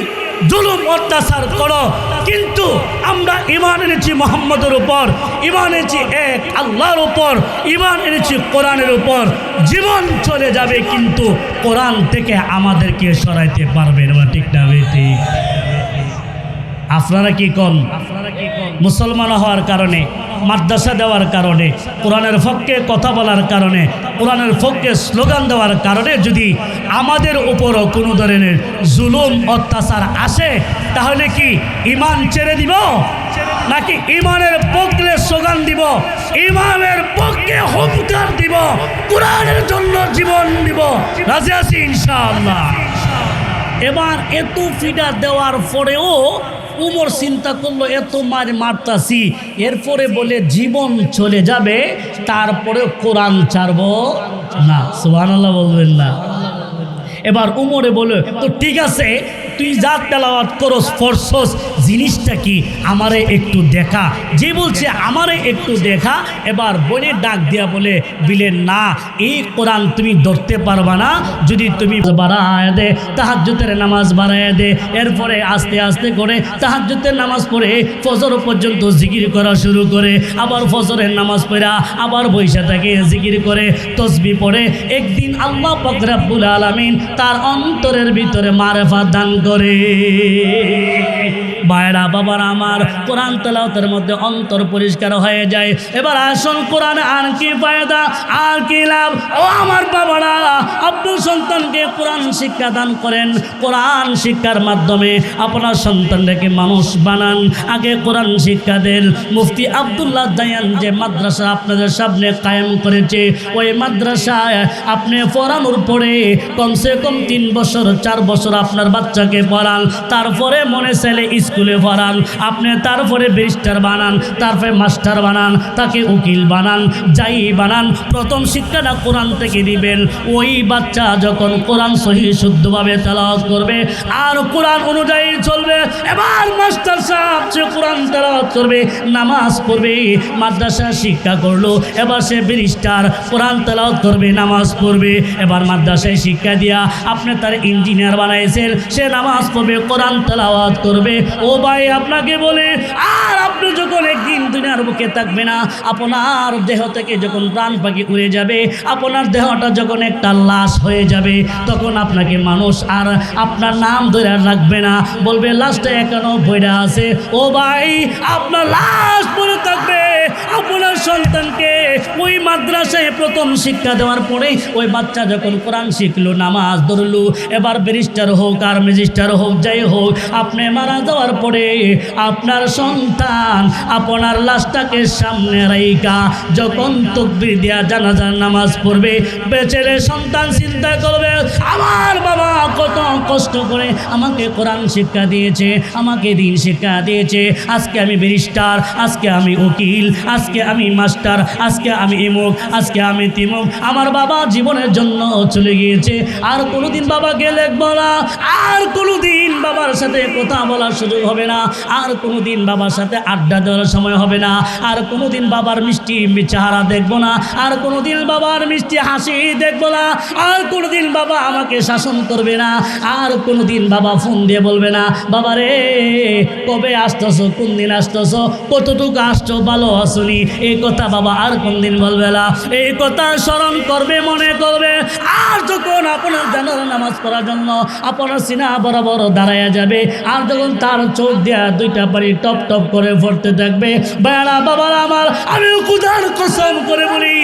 জুলুম অত্যাচার করো, কিন্তু আমরা ঈমান এনেছি মুহাম্মদের উপর, ঈমান এনেছি এক আল্লাহর উপর, ঈমান এনেছি কোরআনের উপর। জীবন চলে যাবে কিন্তু কোরআন থেকে আমাদেরকে সরাইতে পারবেন না, ঠিক না বেটি? আপনারা কি কোন? মুসলমান হওয়ার কারণে, মাদ্রাসা দেওয়ার কারণে, কোরআনের পক্ষে কথা বলার কারণে কোরআনের পক্ষে স্লোগান দেওয়ার কারণে যদি আমাদের উপরও কোনো ধরনের জুলুম অত্যাচার আসে, তাহলে কি ঈমান ছেড়ে দিব নাকি ঈমানের পক্ষে স্লোগান দিব, ঈমানের পক্ষে হুঙ্কার দিব, কোরআনের জন্য জীবন দিব? রাজি আছি ইনশাআল্লাহ। এবার এত ফিডা দেওয়ার পরেও উমর চিন্তা করলো, এত মারতাছি, এরপরে বলে জীবন চলে যাবে, তারপরে কোরআন ছাড়ব না। সুবহানাল্লাহ বলবেন না? এবার উমরে বলে, তো ঠিক আছে, তুই যা তেলাওয়াত করস ফরসস, জিনিসটা কি আমারে একটু দেখা। যে বলছে আমারে একটু দেখা, এবার বলে ডাক দিয়া বলে বিলেন, না, এই কোরআন তুমি ধরতে পারবা না যদি তুমি বাড়ায় দে, তাহাজ্জুদের নামাজ বাড়ায় দে। এরপরে আস্তে আস্তে করে তাহাজ্জুদের নামাজ পড়ে ফজর পর্যন্ত জিকির করা শুরু করে, আবার ফজরের নামাজ পড়া আবার বৈশা থাকে জিকির করে, তসবিহ পড়ে। একদিন আল্লাহ পাক রব্বুল আলামিন তার অন্তরের ভিতরে মারেফাত দান করে। ভাইরা বাবার আমার, কোরআন তেলাওয়াতের মধ্যে অন্তর পরিষ্কার হয়ে যায়। এবার আসুন, কোরআন আর কি ফায়দা, আর কি লাভ? ও আমার বাবারা, আপনার সন্তানকে কোরআন শিক্ষা দান করেন। কোরআন শিক্ষার মাধ্যমে আপনার সন্তানটাকে মানুষ বানান। আগে কোরআন শিক্ষা দেন। মুফতি আব্দুল্লাহ জায়ান যে মাদ্রাসা আপনাদের সামনে কায়েম করেছে, ওই মাদ্রাসায় আপনি পড়ানোর পরে কমসে কম 3 বছর 4 বছর আপনার বাচ্চাকে পড়ান, তারপরে মনে চাইলে স্কুলে পড়ান, আপনি তারপরে ব্যারিস্টার বানান, তারপরে মাস্টার বানান, তাকে উকিল বানান, যাই বানান, প্রথম শিক্ষাটা কোরআন থেকে দিবেন। ওই বাচ্চা যখন কোরআন সহি শুদ্ধভাবে তেলাওয়াত করবে আর কোরআন অনুযায়ী চলবে, এবার মাস্টার সাহেব সে কোরআন তেলাওয়াত করবে, নামাজ পড়বে, মাদ্রাসা শিক্ষা করলো, এবার সে ব্যারিস্টার, কোরআন তেলাওয়াত করবে, নামাজ পড়বে। এবার মাদ্রাসায় শিক্ষা দিয়া আপনি তার ইঞ্জিনিয়ার বানাইছেন, সে নামাজ পড়বে, কোরআন তেলাওয়াত করবে। ও ভাই, আপনাকে বলে, আর আপনি যখন একদিন দুনিয়ার বুকে থাকবে না, আপনার দেহ থেকে যখন প্রাণ পাখি উড়ে যাবে, আপনার দেহটা যখন একটা লাশ হয়ে যাবে, তখন আপনাকে মানুষ আর আপনার নাম ধরে রাখবে না, বলবে লাশটা এখনো বইরা আছে। ও ভাই, আপনার লাশ পড়ে থাকবে। আপনার সন্তানকে ওই মাদ্রাসায় প্রথম শিক্ষা দেওয়ার পরে ওই বাচ্চা যখন কোরআন শিখলো, নামাজ ধরলো, এবার ব্যারিস্টার হোক আর ম্যাজিস্ট্রেট হোক, যাই হোক, আপনি মারা যাওয়ার পরে আপনার সন্তান আপনার লাশটাকে সামনে রাইখা যখন তাকবীর দিয়া জানাজার নামাজ পড়বে, বেচারে সন্তান চিন্তা করবে, আমার বাবা কত কষ্ট করে আমাকে কোরআন শিক্ষা দিয়েছে, আমাকে দিন শিক্ষা দিয়েছে, আজকে আমি ব্যারিস্টার, আজকে আমি উকিল, আজকে আমি মাস্টার, আজকে আমি ইমুক, আজকে আমি তিমুক, আমার বাবা জীবনের জন্য চলে গিয়েছে, আর কোনোদিন বাবাকে লিখবো না, আর কোনোদিন বাবার সাথে কথা বলার সুযোগ হবে না, আর কোনোদিন বাবার সাথে আড্ডা দেওয়ার সময় হবে না, আর কোনোদিন বাবার মিষ্টি চেহারা দেখবো না, আর কোনোদিন বাবার মিষ্টি হাসি দেখবো না, আর কোনোদিন বাবা আমাকে শাসন করবে না, আর কোনোদিন বাবা ফোন দিয়ে বলবে না, বাবা রে কবে আসতেছো, কোন দিন আসতেছো, কতটুকু আসছো, ভালো আসুনি, এই কথা বাবা আর কোনদিন বলবে না। এই কথা স্মরণ করবে, মনে করবে। আর যখন আপনার জানার নামাজ পড়ার জন্য আপনার সিনা বরাবর দাঁড়াইয়া যাবে, আর যখন তার চোখ দিয়া 2টা পানি টপ টপ করে পড়তে থাকবে, বাবা বাবারা আমার, আমি খুদার কসম করে বলি,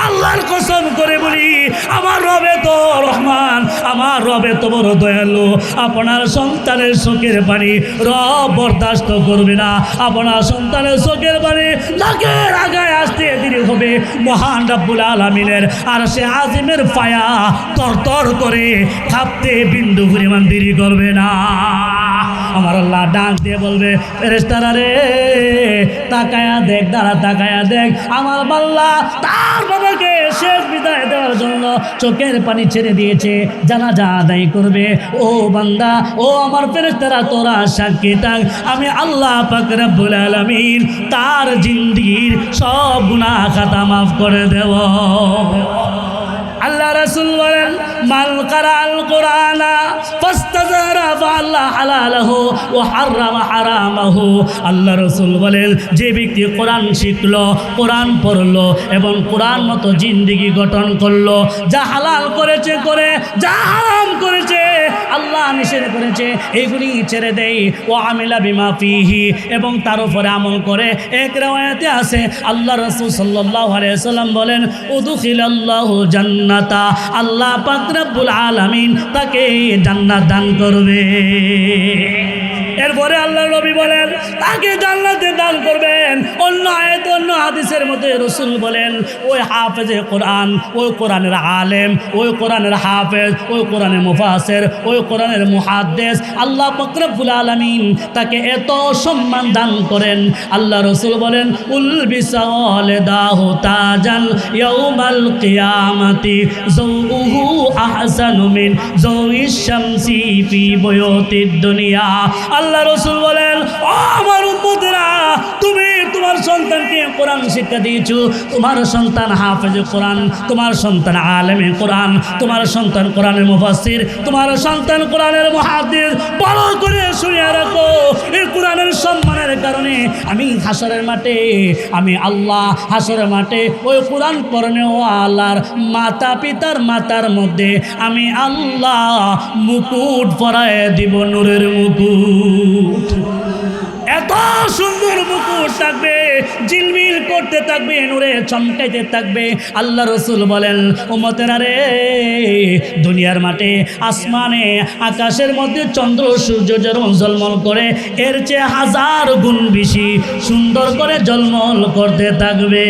আল্লাহর কসম করে বলি, আমার রবে তো রহমান, আমার রবে তো বড় দয়ালু, আপনার সন্তানের চোখের পানি রব বরদাস্ত করবে না। আপনার সন্তানের চোখের পানি নাকের আগায় আসতে দেরি হবে, মহান রব্বুল আলামিনের আরশে আজিমের পায়া তরতর করে কাঁপতে বিন্দু পরিমাণ দেরি করবে না। আমার আল্লাহ ডাক দিয়ে বলবে, ফেরেশতারা রে তাকায়া দেখ, দাঁড়া তাকায়া দেখ, আমার বান্দা তার বাবাকে শেষ বিদায় দেওয়ার জন্য চোখের পানি ছেড়ে দিয়েছে, জানাজা আদায় করবে। ও বান্দা, ও আমার ফেরেশতারা, তোরা সাক্ষী থাক, আমি আল্লাহ পাক রব্বুল আলামিন তার জিন্দেগির সব গুনাহ খাতা মাফ করে দেব। আল্লাহ রাসূল বলেন, মান কারাল কুরআনা ফাস্তাজারা ফাআল্লাহ হালালাহু ওয়া হারামা হারামাহু। আল্লাহ রাসূল বলেন, যে ব্যক্তি কোরআন শিখলো, কোরআন পড়লো এবং কোরআন মতো জিন্দেগি গঠন করলো, যা হালাল করেছে করে, যা হারাম করেছে আল্লাহ নিষেধ করেছে এগুলি ছেড়ে দেয়। ও আমিলা বিমা ফিহি, এবং তার উপরে আমল করে। এক riwayate আছে আল্লাহ রাসূল সাল্লাল্লাহু আলাইহি সাল্লাম বলেন উদখিলাল্লাহু জান্নাতা, আল্লাহ পাক রব্বুল আলামিন তাকে জান্নাত দান করবে। এরপরে আল্লাহ নবী বলেন তাকে জান্নাতে দান করবেন। অন্য আয়াত অন্য হাদিসের মধ্যে রাসূল বলেন ওই হাফেজে কোরআন, ওই কোরআনের আলেম, ওই কোরআনের হাফেজ, ওই কোরআনের মুফাসসির, ওই কোরআনের মুহাদ্দিস, আল্লাহ পাক রব্বুল আলামিন তাকে এত সম্মান দান করেন। আল্লাহ রাসূল বলেন উলবিসাওয়ালিদাহু তাজান ইয়াউমাল কিয়ামাতি যাউহু আহসানু মিন যাউইশ শামসি ফি বুয়ুতিদ দুনিয়া। আল্লাহ রাসূল বলেন ও আমার উম্মতেরা, তুমি তোমার সন্তানকে কোরআন শিক্ষা দিয়েছো, তোমার সন্তান হাফেজ কোরআন, তোমার সন্তান আলেমে কোরআন, তোমার সন্তান কোরআনের মুফাসসির, তোমার সন্তান কোরআনের মুহাদ্দিস। ভালো করে শুনে রাখো, এই কোরআনের সম্মানের কারণে আমি হাসরের মাঠে, আমি আল্লাহ হাসরের মাঠে ওই কোরআন পড়নেওয়ালার মাতা পিতার মাতার মধ্যে আমি আল্লাহ মুকুট পরায় দিব, নূরের মুকুট। এত সুন্দর মুকুট থাকবে, ঝিলমিল করতে থাকবে, নূরে চমকাইতে থাকবে। আল্লাহ রাসূল বলেন উম্মতেরা রে, দুনিয়ার মাঠে আসমানে আকাশের মধ্যে চন্দ্র সূর্য যেরকম ঝলমল করে, এর চেয়ে 1000 গুণ বেশি সুন্দর করে ঝলমল করতে থাকবে।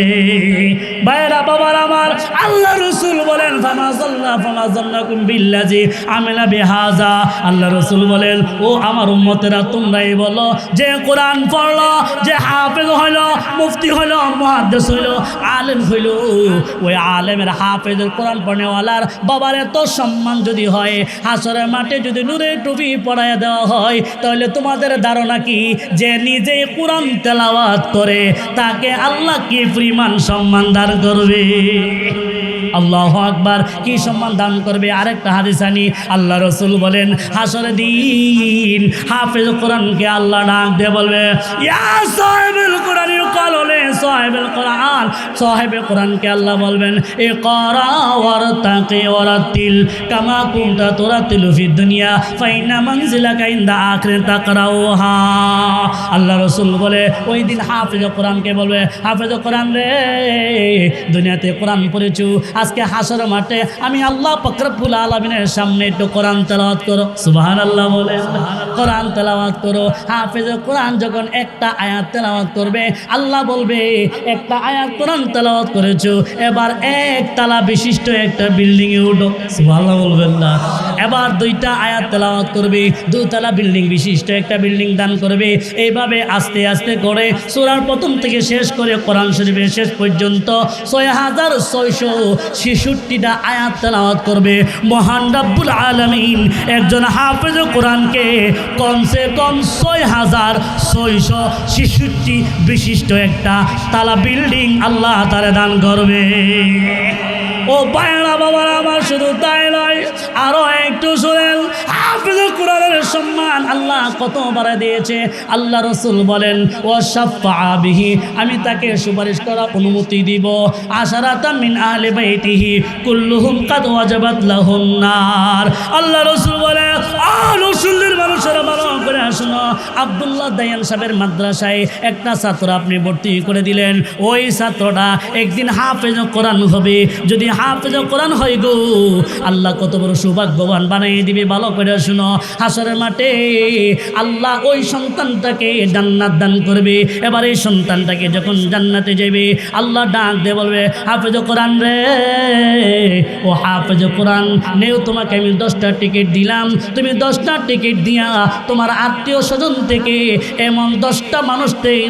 ভাইরা বাবার আমার, আল্লাহ রাসূল বলেন ফামাযাল্লাকুম বিল্লাযী আমিলা বিহাযা। আল্লাহ রাসূল বলেন ও আমার উম্মতেরা, তোমরাই বলো যে কোরআন পড়লো, যে হাফেজ হইল, মুফতি হইল, মুহাদ্দিস হইল, আলেম হইল, ওই আলেমের হাফেজের কোরআন পড়নেওয়ালার বাবার এত সম্মান যদি হয়, হাসরের মাঠে যদি নূরের টুপি পরাইয়া দেওয়া হয়, তাহলে তোমাদের ধারণা কি যে নিজে কোরআন তেলাওয়াত করে তাকে আল্লাহ কি পরিমাণ সম্মান দান করবে? আল্লাহু আকবার, কি সম্মান দান করবে। আরেকটা হাদিস আনি, আল্লাহ রাসূল বলেন হাসরের দিন হাফেজ কোরআনকে আল্লাহ ডাক দিয়ে বলবে ইয়া সাহিবুল কোরআন, ইউকালুনে সাহিবুল কোরআন, সাহিবে কোরআনকে আল্লাহ বলবেন ইকরা ওয়ারতাকি ওয়ারাতিল কামা কুনতা তুরাতিলু ফিদ দুনিয়া ফাইনা মানজিলাকা ইনদা আখির তাকরাউহা। আল্লাহ রাসূল বলে ওই দিন হাফেজ কোরআনকে বলবে হাফেজ কোরআন রে, দুনিয়াতে কোরআন পড়েছো, আজকে হাসর মাঠে আমি আল্লাহ পাক রব্বুল আলামিনের সামনে একটু কোরআন তেলাওয়াত করো। সুবহানাল্লাহ বলে কোরআন তেলাওয়াত করো। হাফেজ কোরআন যখন একটা আয়াত তেলাওয়াত করবে, আল্লাহ বলবে একটা আয়াত কোরআন তেলাওয়াত করেছো, এবার একতলা বিশিষ্ট একটা বিল্ডিং এ উঠো। সুবহানাল্লাহ বলবেন না? এবার 2টা আয়াত তেলাওয়াত করবে, 2তলা বিল্ডিং বিশিষ্ট একটা বিল্ডিং দান করবে। এইভাবে আস্তে আস্তে করে সূরার প্রথম থেকে শেষ করে কোরআন শরীফের শেষ পর্যন্ত 6666টা আয়াত তেলাওয়াত করবে। মহান রব্বুল আলামিন একজন হাফেজ কোরআনকে কমসে কম 6666 বিশিষ্ট একটা তালা বিল্ডিং আল্লাহ তাআলা দান করবে। ও বায়না বাবার আমার, শুধু তাই নয়, আরো একটু শুনেন হাফেজ কোরআনের সম্মান আল্লাহ কত বাড়া দিয়েছে। আল্লাহ রাসূল বলেন ও শাফা বিহি, আমি তাকে সুপারিশ করার অনুমতি দিব। আশারাতা মিন আহলি বাইতিহি কুল্লুহুম কাদ ওয়াজাবাত লাহুন নার। আল্লাহ রাসূল বলে রাসূলের মানুষেরা ভালো করে শোনো, আব্দুল্লাহ দায়ান সাহেবের মাদ্রাসায় একটা ছাত্র আপনি ভর্তি করে দিলেন, ওই ছাত্রটা একদিন হাফেজ কোরআন হবে। যদি হাফেজ কোরআন হয় গো, আল্লাহ কত বড় সৌভাগ্যবান বানিয়ে দিবে। ভালো করে শুনো, হাসরের মাঠে আল্লাহ ওই সন্তানটাকে জান্নাত দান করবে। এবার এই সন্তানটাকে যখন জান্নাতে যাবে, আল্লাহ ডাক দিয়ে বলবে হাফেজ কোরআন রে, ও হাফেজ কোরআন নেও, তোমাকে আমি 10টা টিকিট দিলাম, তুমি 10টা টিকিট দিয়া তোমার আত্মীয় স্বজন থেকে এমন 10টা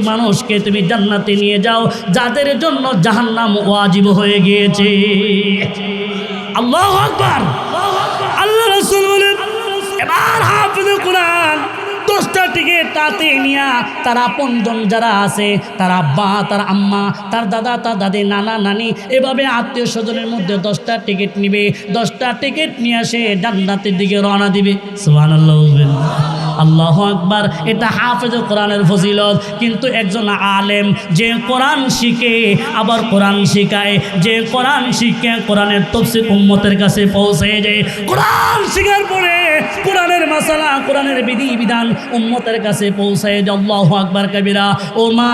মানুষকে তুমি জান্নাতে নিয়ে যাও যাদের জন্য জাহান্নাম ওয়াজিব হয়ে গিয়েছে। আল্লাহু আকবার। আল্লাহ রাসূল বলেন এবার হাফেজ কোরআন 10টা টিকিট তাতে নিয়া তার আপনজন যারা আছে, তার আব্বা, তার আম্মা, তার দাদা, তার দাদি, নানা নানি, এভাবে আত্মীয় স্বজনের মধ্যে 10টা টিকিট নিবে। 10টা টিকিট নিয়ে সে জান্নাতের দিকে রওনা দিবে। সুবহানাল্লাহ। আল্লাহু আকবার। এটা হাফেজ কোরআনের ফজিলত। কিন্তু একজন আলেম যে কোরআন শিখে আবার কোরআন শিখায়, যে কোরআন শিখে কোরআনের তাফসীর উম্মতের কাছে পৌঁছে যায়, কোরআন শিখার পরে কোরআনের মাসালা কোরআনের বিধি বিধান উম্মতের কাছে পৌঁছায় যায়। আল্লাহু আকবার কবিরা। ও মা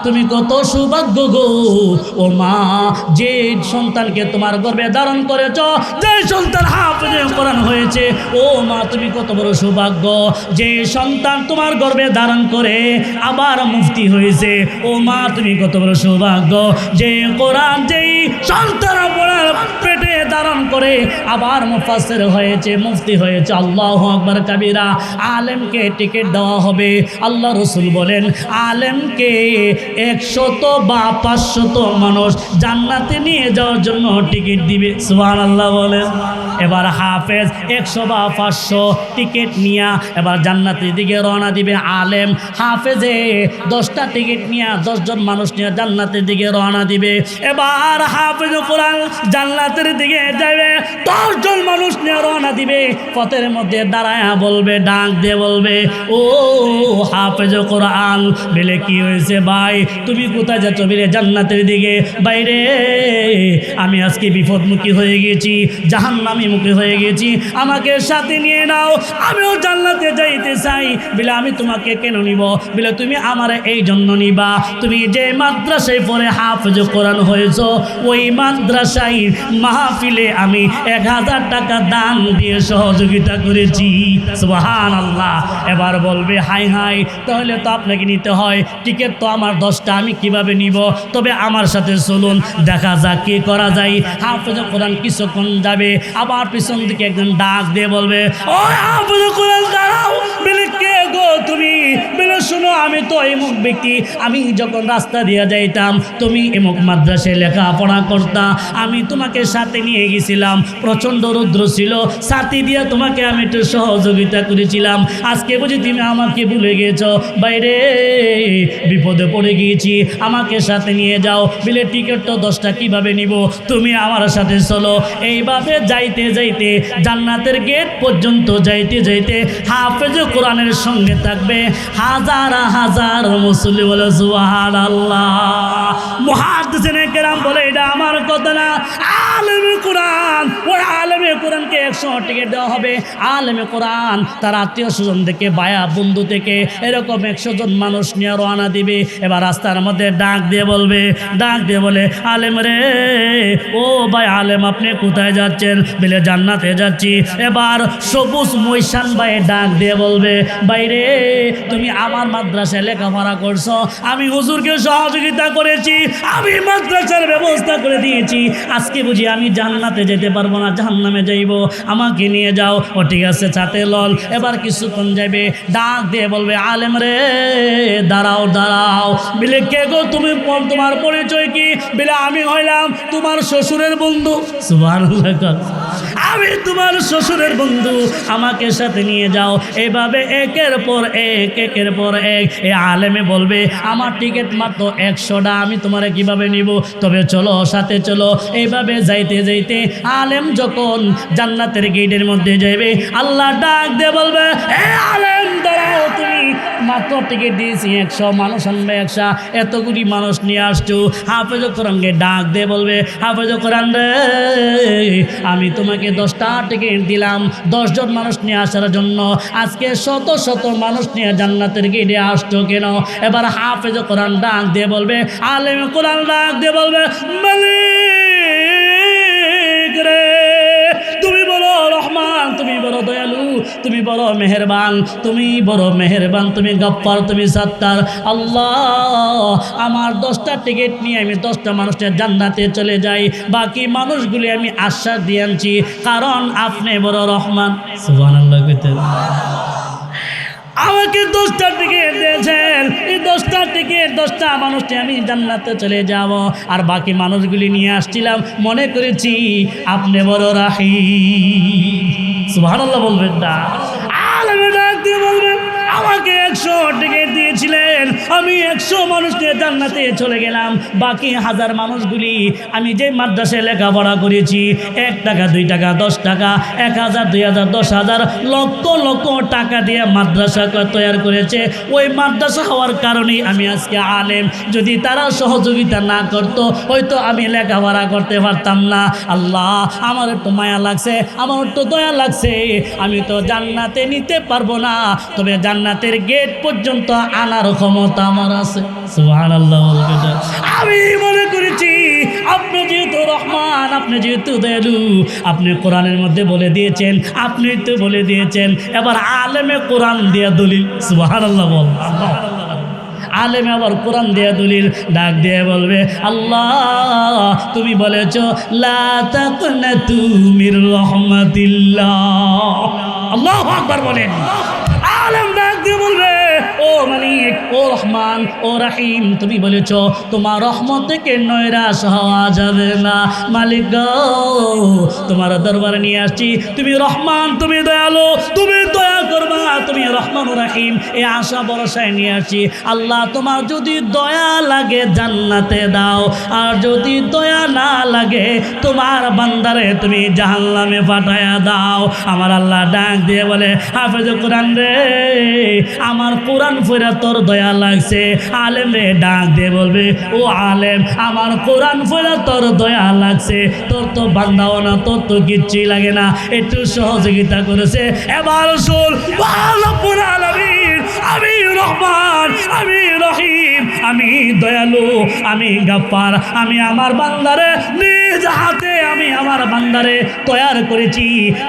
তুমি কত সৌভাগ্য গো, ও মা যে সন্তানকে তোমার গর্ভে ধারণ করেছ, যে সন্তান হাফেজে কোরআন হয়েছে, ও মা তুমি কত বড় সৌভাগ্য। যে সন্তান তোমার গর্ভে ধারণ করে আবার মুফতি হয়েছে, ও মা তুমি কত বড় সৌভাগ্য। যে কোরআন যেই সন্তান আপনার পেটে ধারণ করে আবার মুফাসসির হয়েছে, মুফতি হয়েছে। আল্লাহু আকবার কবিরা। আলেমকে টিকিট দেওয়া হবে। আল্লাহ রসুল বলেন আলেমকে 100 বা 500 মানুষ জান্নাতে নিয়ে যাওয়ার জন্য টিকিট দিবে। সুবহানাল্লাহ বলেন। এবার হাফেজ 100 বা 500 টিকিট নিয়ে এবার জান্নাতের দিকে রওনা দিবে। আলেম হাফেজে 10টা টিকিট নিয়ে 10 জন মানুষ নিয়ে জান্নাতের দিকে রওনা দিবে। এবার হাফেজ কোরআন জান্নাতের দিকে যাবে, 10 জন মানুষ নিয়ে রওনা দিবে। পথের মধ্যে দাঁড়ায় বলবে, ডাক দিয়ে বলবে, ও হাফেজ কোরআন। বলে কি হয়েছে ভাই, তুমি কোথায় যাচ্ছ? বলে জান্নাতের দিকে। বাইরে আমি আজকে বিপদমুখী হয়ে গেছি, জাহান্নামী মুখী হয়ে গেছি, আমাকে সাথে নিয়ে নাও, আমিও জান্নাতে যাইতে চাই। বলে আমি তোমাকে কেন নিব? বলে তুমি আমার এই জন্য নিবা, তুমি যে মাদ্রাসায় পড়ে হাফেজ কোরআন হয়েছ, ওই মাদ্রাসায় মাহফিলে আমি 1000 টাকা দান দিয়ে সহযোগিতা করেছি। সুবহানাল্লাহ। এবার বলবে হাই হাই, তাহলে তো আপনাকে নিতে হয়, টিকিট তো আমার 10টা, আমি কিভাবে নিব? তবে আমার সাথে চলুন, দেখা যাক কি করা যায়। হাফেজ কোরআন কিছুক্ষণ যাবে, আবার পিছন দিকে একজন ডাক দিয়ে বলবে, ও হাফেজ কোরআন দাঁড়াও। বলে কে গো তুমি? বলে শোনো, আমি তো এমুক ব্যক্তি, আমি যখন রাস্তা দিয়ে যাইতাম তুমি এমুক মাদ্রাসায় লেখাপড়া করতা, আমি তোমাকে সাথে নিয়ে গেছিলাম, প্রচণ্ড রৌদ্র ছিল, সাথী দিয়ে তোমাকে আমি একটু সহযোগিতা করেছিলাম, আজকে বুঝি তুমি আমাকে ভুলে গেছ? বাইরে বিপদে পড়ে গিয়েছি, আমাকে সাথে নিয়ে যাও। বিলে টিকিট তো 10টা কিভাবে নিব? তুমি আমার সাথে চলো। এইভাবে যাইতে যাইতে জান্নাতের গেট পর্যন্ত যাইতে যাইতে হাফেজ কোরআনের সঙ্গে থাকবে হাজার হাজার মুসল্লি। বলে সুবহানাল্লাহ। মুহাদ্দিসিনে কেরাম বলে এটা আমার কথা না, আলেমে কোরআন, ওই আলেমে কোরআনকে 100 টিকিট দেওয়া হবে। আলেমে কোরআন তার আত্মীয় স্বজন থেকে, বায়া বন্ধু থেকে এরকম 100 জন মানুষ নিয়ে রওনা দিবে। এবার রাস্তার মধ্যে ডাক দিয়ে বলবে, ডাক দিয়ে বলে, আলেম রে, ও ভাই আলেম আপনি কোথায় যাচ্ছেন? বলে জান্নাতে যাচ্ছি। এবার সবুজ মৈশান ভাই ডাক দিয়ে বলবে, বাইরে তুমি আমার মাদ্রাসায় লেখাপড়া করছো, আমি হুজুরকে সহযোগিতা করেছি, আমি মাদ্রাসার ব্যবস্থা করে দিয়েছি, আজকে বুঝি আমি জান্নাতে যেতে পারবো না, জাহান্নামে যাইব, আমাকে নিয়ে যাও। ও ঠিক আছে, সাথে লল। এবার কিছুক্ষণ যাবে, ডাক দিয়ে বলবে, আলেম রে দাঁড়াও দাঁড়াও। বলে কে গো তুমি? তোমার পরিচয় কি? বলে আমি হইলাম তোমার শ্বশুরের বন্ধু। সুবহানাল্লাহ। আমি তোমার শ্বশুরের বন্ধু, আমাকে সাথে নিয়ে যাও। এইভাবে একের পর এক, একের পর এক। এ আলেমে বলবে, আমার টিকিট মাত্র 100টা, আমি তোমারে কিভাবে নিব? তবে চলো, সাথে চলো। এইভাবে যাইতে যাইতে আলেম যখন জান্নাতের গেটের মধ্যে যাবে, আল্লাহ ডাক দিয়ে বলবে, এ আলেম দাঁড়াও, তুমি মাত্র টিকিট দিয়েছি 100, মানুষ আনবে 100, এতগুলি মানুষ নিয়ে আসছো। হাফেজ কোরআনকে ডাক দিয়ে বলবে, হাফেজ কোরআন রে, আমি তোমাকে 10টা টিকিট দিলাম 10 জন মানুষ নিয়ে আসার জন্য, আজকে শত শত মানুষ নিয়ে জান্নাতের গেটে আসছো কেন? এবার হাফেজ কোরআন ডাক দিয়ে বলবে, আলেম কোরআন ডাক দিয়ে বলবে, মালিক রে, তুমি বড় রহমান, তুমি বড় দয়ালু, তুমি বড় মেহেরবান, তুমি বড় মেহেরবান, তুমি গফফার, তুমি সত্তার। আল্লাহ আমার 10টা টিকিট নিয়ে আমি 10টা মানুষের জান্নাতে চলে যাই, বাকি মানুষগুলি আমি আশ্বাস দিয়ে আনছি, কারণ আপনি বড় রহমান। সুবহানাল্লাহ। আমাকে 10টা টিকিট দিয়েছেন, এই 10টা টিকিট 10টা মানুষটি আমি জান্নাতে চলে যাব, আর বাকি মানুষগুলি নিয়ে আসছিলাম, মনে করেছি আপনি বড় রাহিম। সুবহানাল্লাহ বলবেন না? আলেমে ডাক দিয়ে বলবেন, আমাকে 100 টিকিট দিয়ে দিয়েছিলেন আমি 100 মানুষ নিয়ে জান্নাতে চলে গেলাম, বাকি 1000 মানুষগুলি আমি যে মাদ্রাসায় লেখাপড়া করেছি 1 টাকা 2 টাকা 10 টাকা 1000 2000 10,000 লক্ষ লক্ষ টাকা দিয়ে মাদ্রাসা তৈরি করেছে। ওই মাদ্রাসা হওয়ার কারণেই আমি আজকে আলেম। যদি তারা সহযোগিতা না করতো হয়তো আমি লেখাপড়া করতে পারতাম না। আল্লাহ আমার একটু মায়া লাগছে, আমার একটু দয়া লাগছে। আমি তো জান্নাতে নিতে পারবো না, তবে জান্নাতের গেট পর্যন্ত আনার ক্ষমতা আমার আছে। সুবহানাল্লাহ বলবে। আমি মনে করেছি আপনি যেহেতু রহমান, আপনি যেহেতু দয়ালু, আপনি কোরআনের মধ্যে বলে দিয়েছেন, আপনি তো বলে দিয়েছেন, এবার আলেমে কোরআন দিয়া দলিল। সুবহানাল্লাহ বল। আলেমে আবার কোরআন দিয়া দলিল ডাক দিয়ে বলবে আল্লাহ তুমি বলেছ লা তাকনাতু মির রাহমাতিল্লাহ। আল্লাহু আকবার বলেন। আলেম ডাক দিয়ে বলবে ও মালিক, ও রহমান, ও রাহিম, তুমি বলেছ তোমার রহমত থেকে নৈরাশ হওয়া যাবে না। মালিক গো, তোমার দরবারে নিয়ে আসছি, তুমি রহমান, তুমি দয়ালু, তুমি দয়া করবা, তুমি রহমান ও রাহিম, এই আশা ভরসায় নিয়ে আসছি। আল্লাহ তোমার যদি দয়া লাগে জান্নাতে দাও, আর যদি দয়া না লাগে তোমার বান্দারে তুমি জাহান্নামে পাঠায়া দাও। আমার আল্লাহ ডাক দিয়ে বলে হাফেজ কোরআন রে, আমার কোরআন পড়া তোর দয়া লাগছে। আলেম রে ডাক দিয়ে বলবে ও আলেম, আমার কোরআন পড়া তোর দয়া লাগছে। তোর তো বান্দাও না, তোর তো কিচ্ছুই লাগে না, একটু সহযোগিতা করেছে। এবার শোন রব্বুল আলামিন, আমি রহমান, আমি রহিম, আমি দয়ালু, আমি গাফফার, আমি আমার বান্দারে নিজ হাতে আমি আমার বান্দারে তৈরি করেছি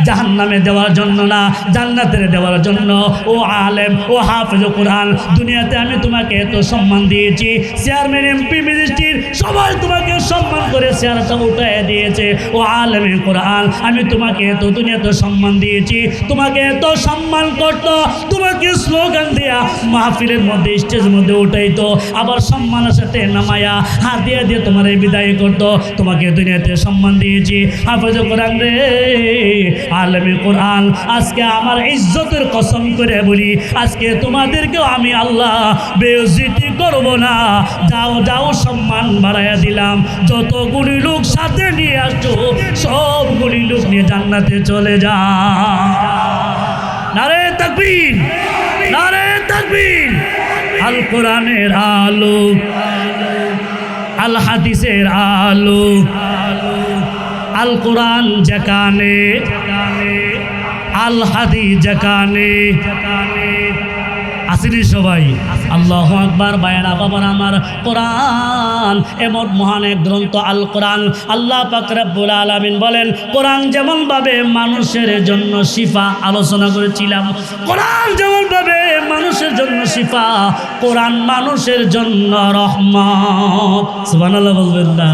জাহান্নামে দেওয়ার জন্য না, জান্নাতে দেওয়ার জন্য। ও আলেম, ও হাফেজ কোরআন, দুনিয়াতে আমি তোমাকে এত সম্মান দিয়েছি, চেয়ারম্যান এমপি মিনিস্ট্রির সবাই তোমাকে সম্মান করে চেয়ারটা উঠায় দিয়েছে। ও আলেমে কোরআন, আমি তোমাকে এত দুনিয়াতে সম্মান দিয়েছি, তোমাকে এত সম্মান করতো, তোমাকে স্লোগান দিয়া মাহফিলের মধ্যে স্টেজের মধ্যে উঠাইতো, আবার সম্মানের সাথে নামায়া হাত দিয়ে দিয়ে তোমার এই বিদায় করতো। তোমাকে দুনিয়াতে সম্মান দিয়েছি হাফেজ কোরআন রে, আলেমে কোরআন। আজকে আমার ইজ্জতের কসম করে বলি, আজকে তোমাদেরকেও আমি আল্লাহ বেইজ্জতি করব না। যাও যাও, সম্মান বাড়াইয়া দিলাম। যতগুলি লোক সাথে নিয়ে আসছো সবগুলি লোক নিয়ে জান্নাতে চলে যা। নারে তাকবীর, নারে তাকবীর। আল কোরআনের আলো, আল হাদিসের আলো, আল কোরআন যেখানে, আল হাদিস যেখানে। আসেনি সবাই? আল্লাহু আকবার। বায়না বাবার আমার, কোরআন এমন মহান এক গ্রন্থ আল কোরআন। আল্লাহ পাক রব্বুল আলামিন বলেন কোরআন যেমন ভাবে মানুষের জন্য শিফা, আলোচনা করেছিলাম, কোরআন যেমন ভাবে মানুষের জন্য শিফা, কোরআন মানুষের জন্য রহমত। সুবহানাল্লাহ বলবেন না?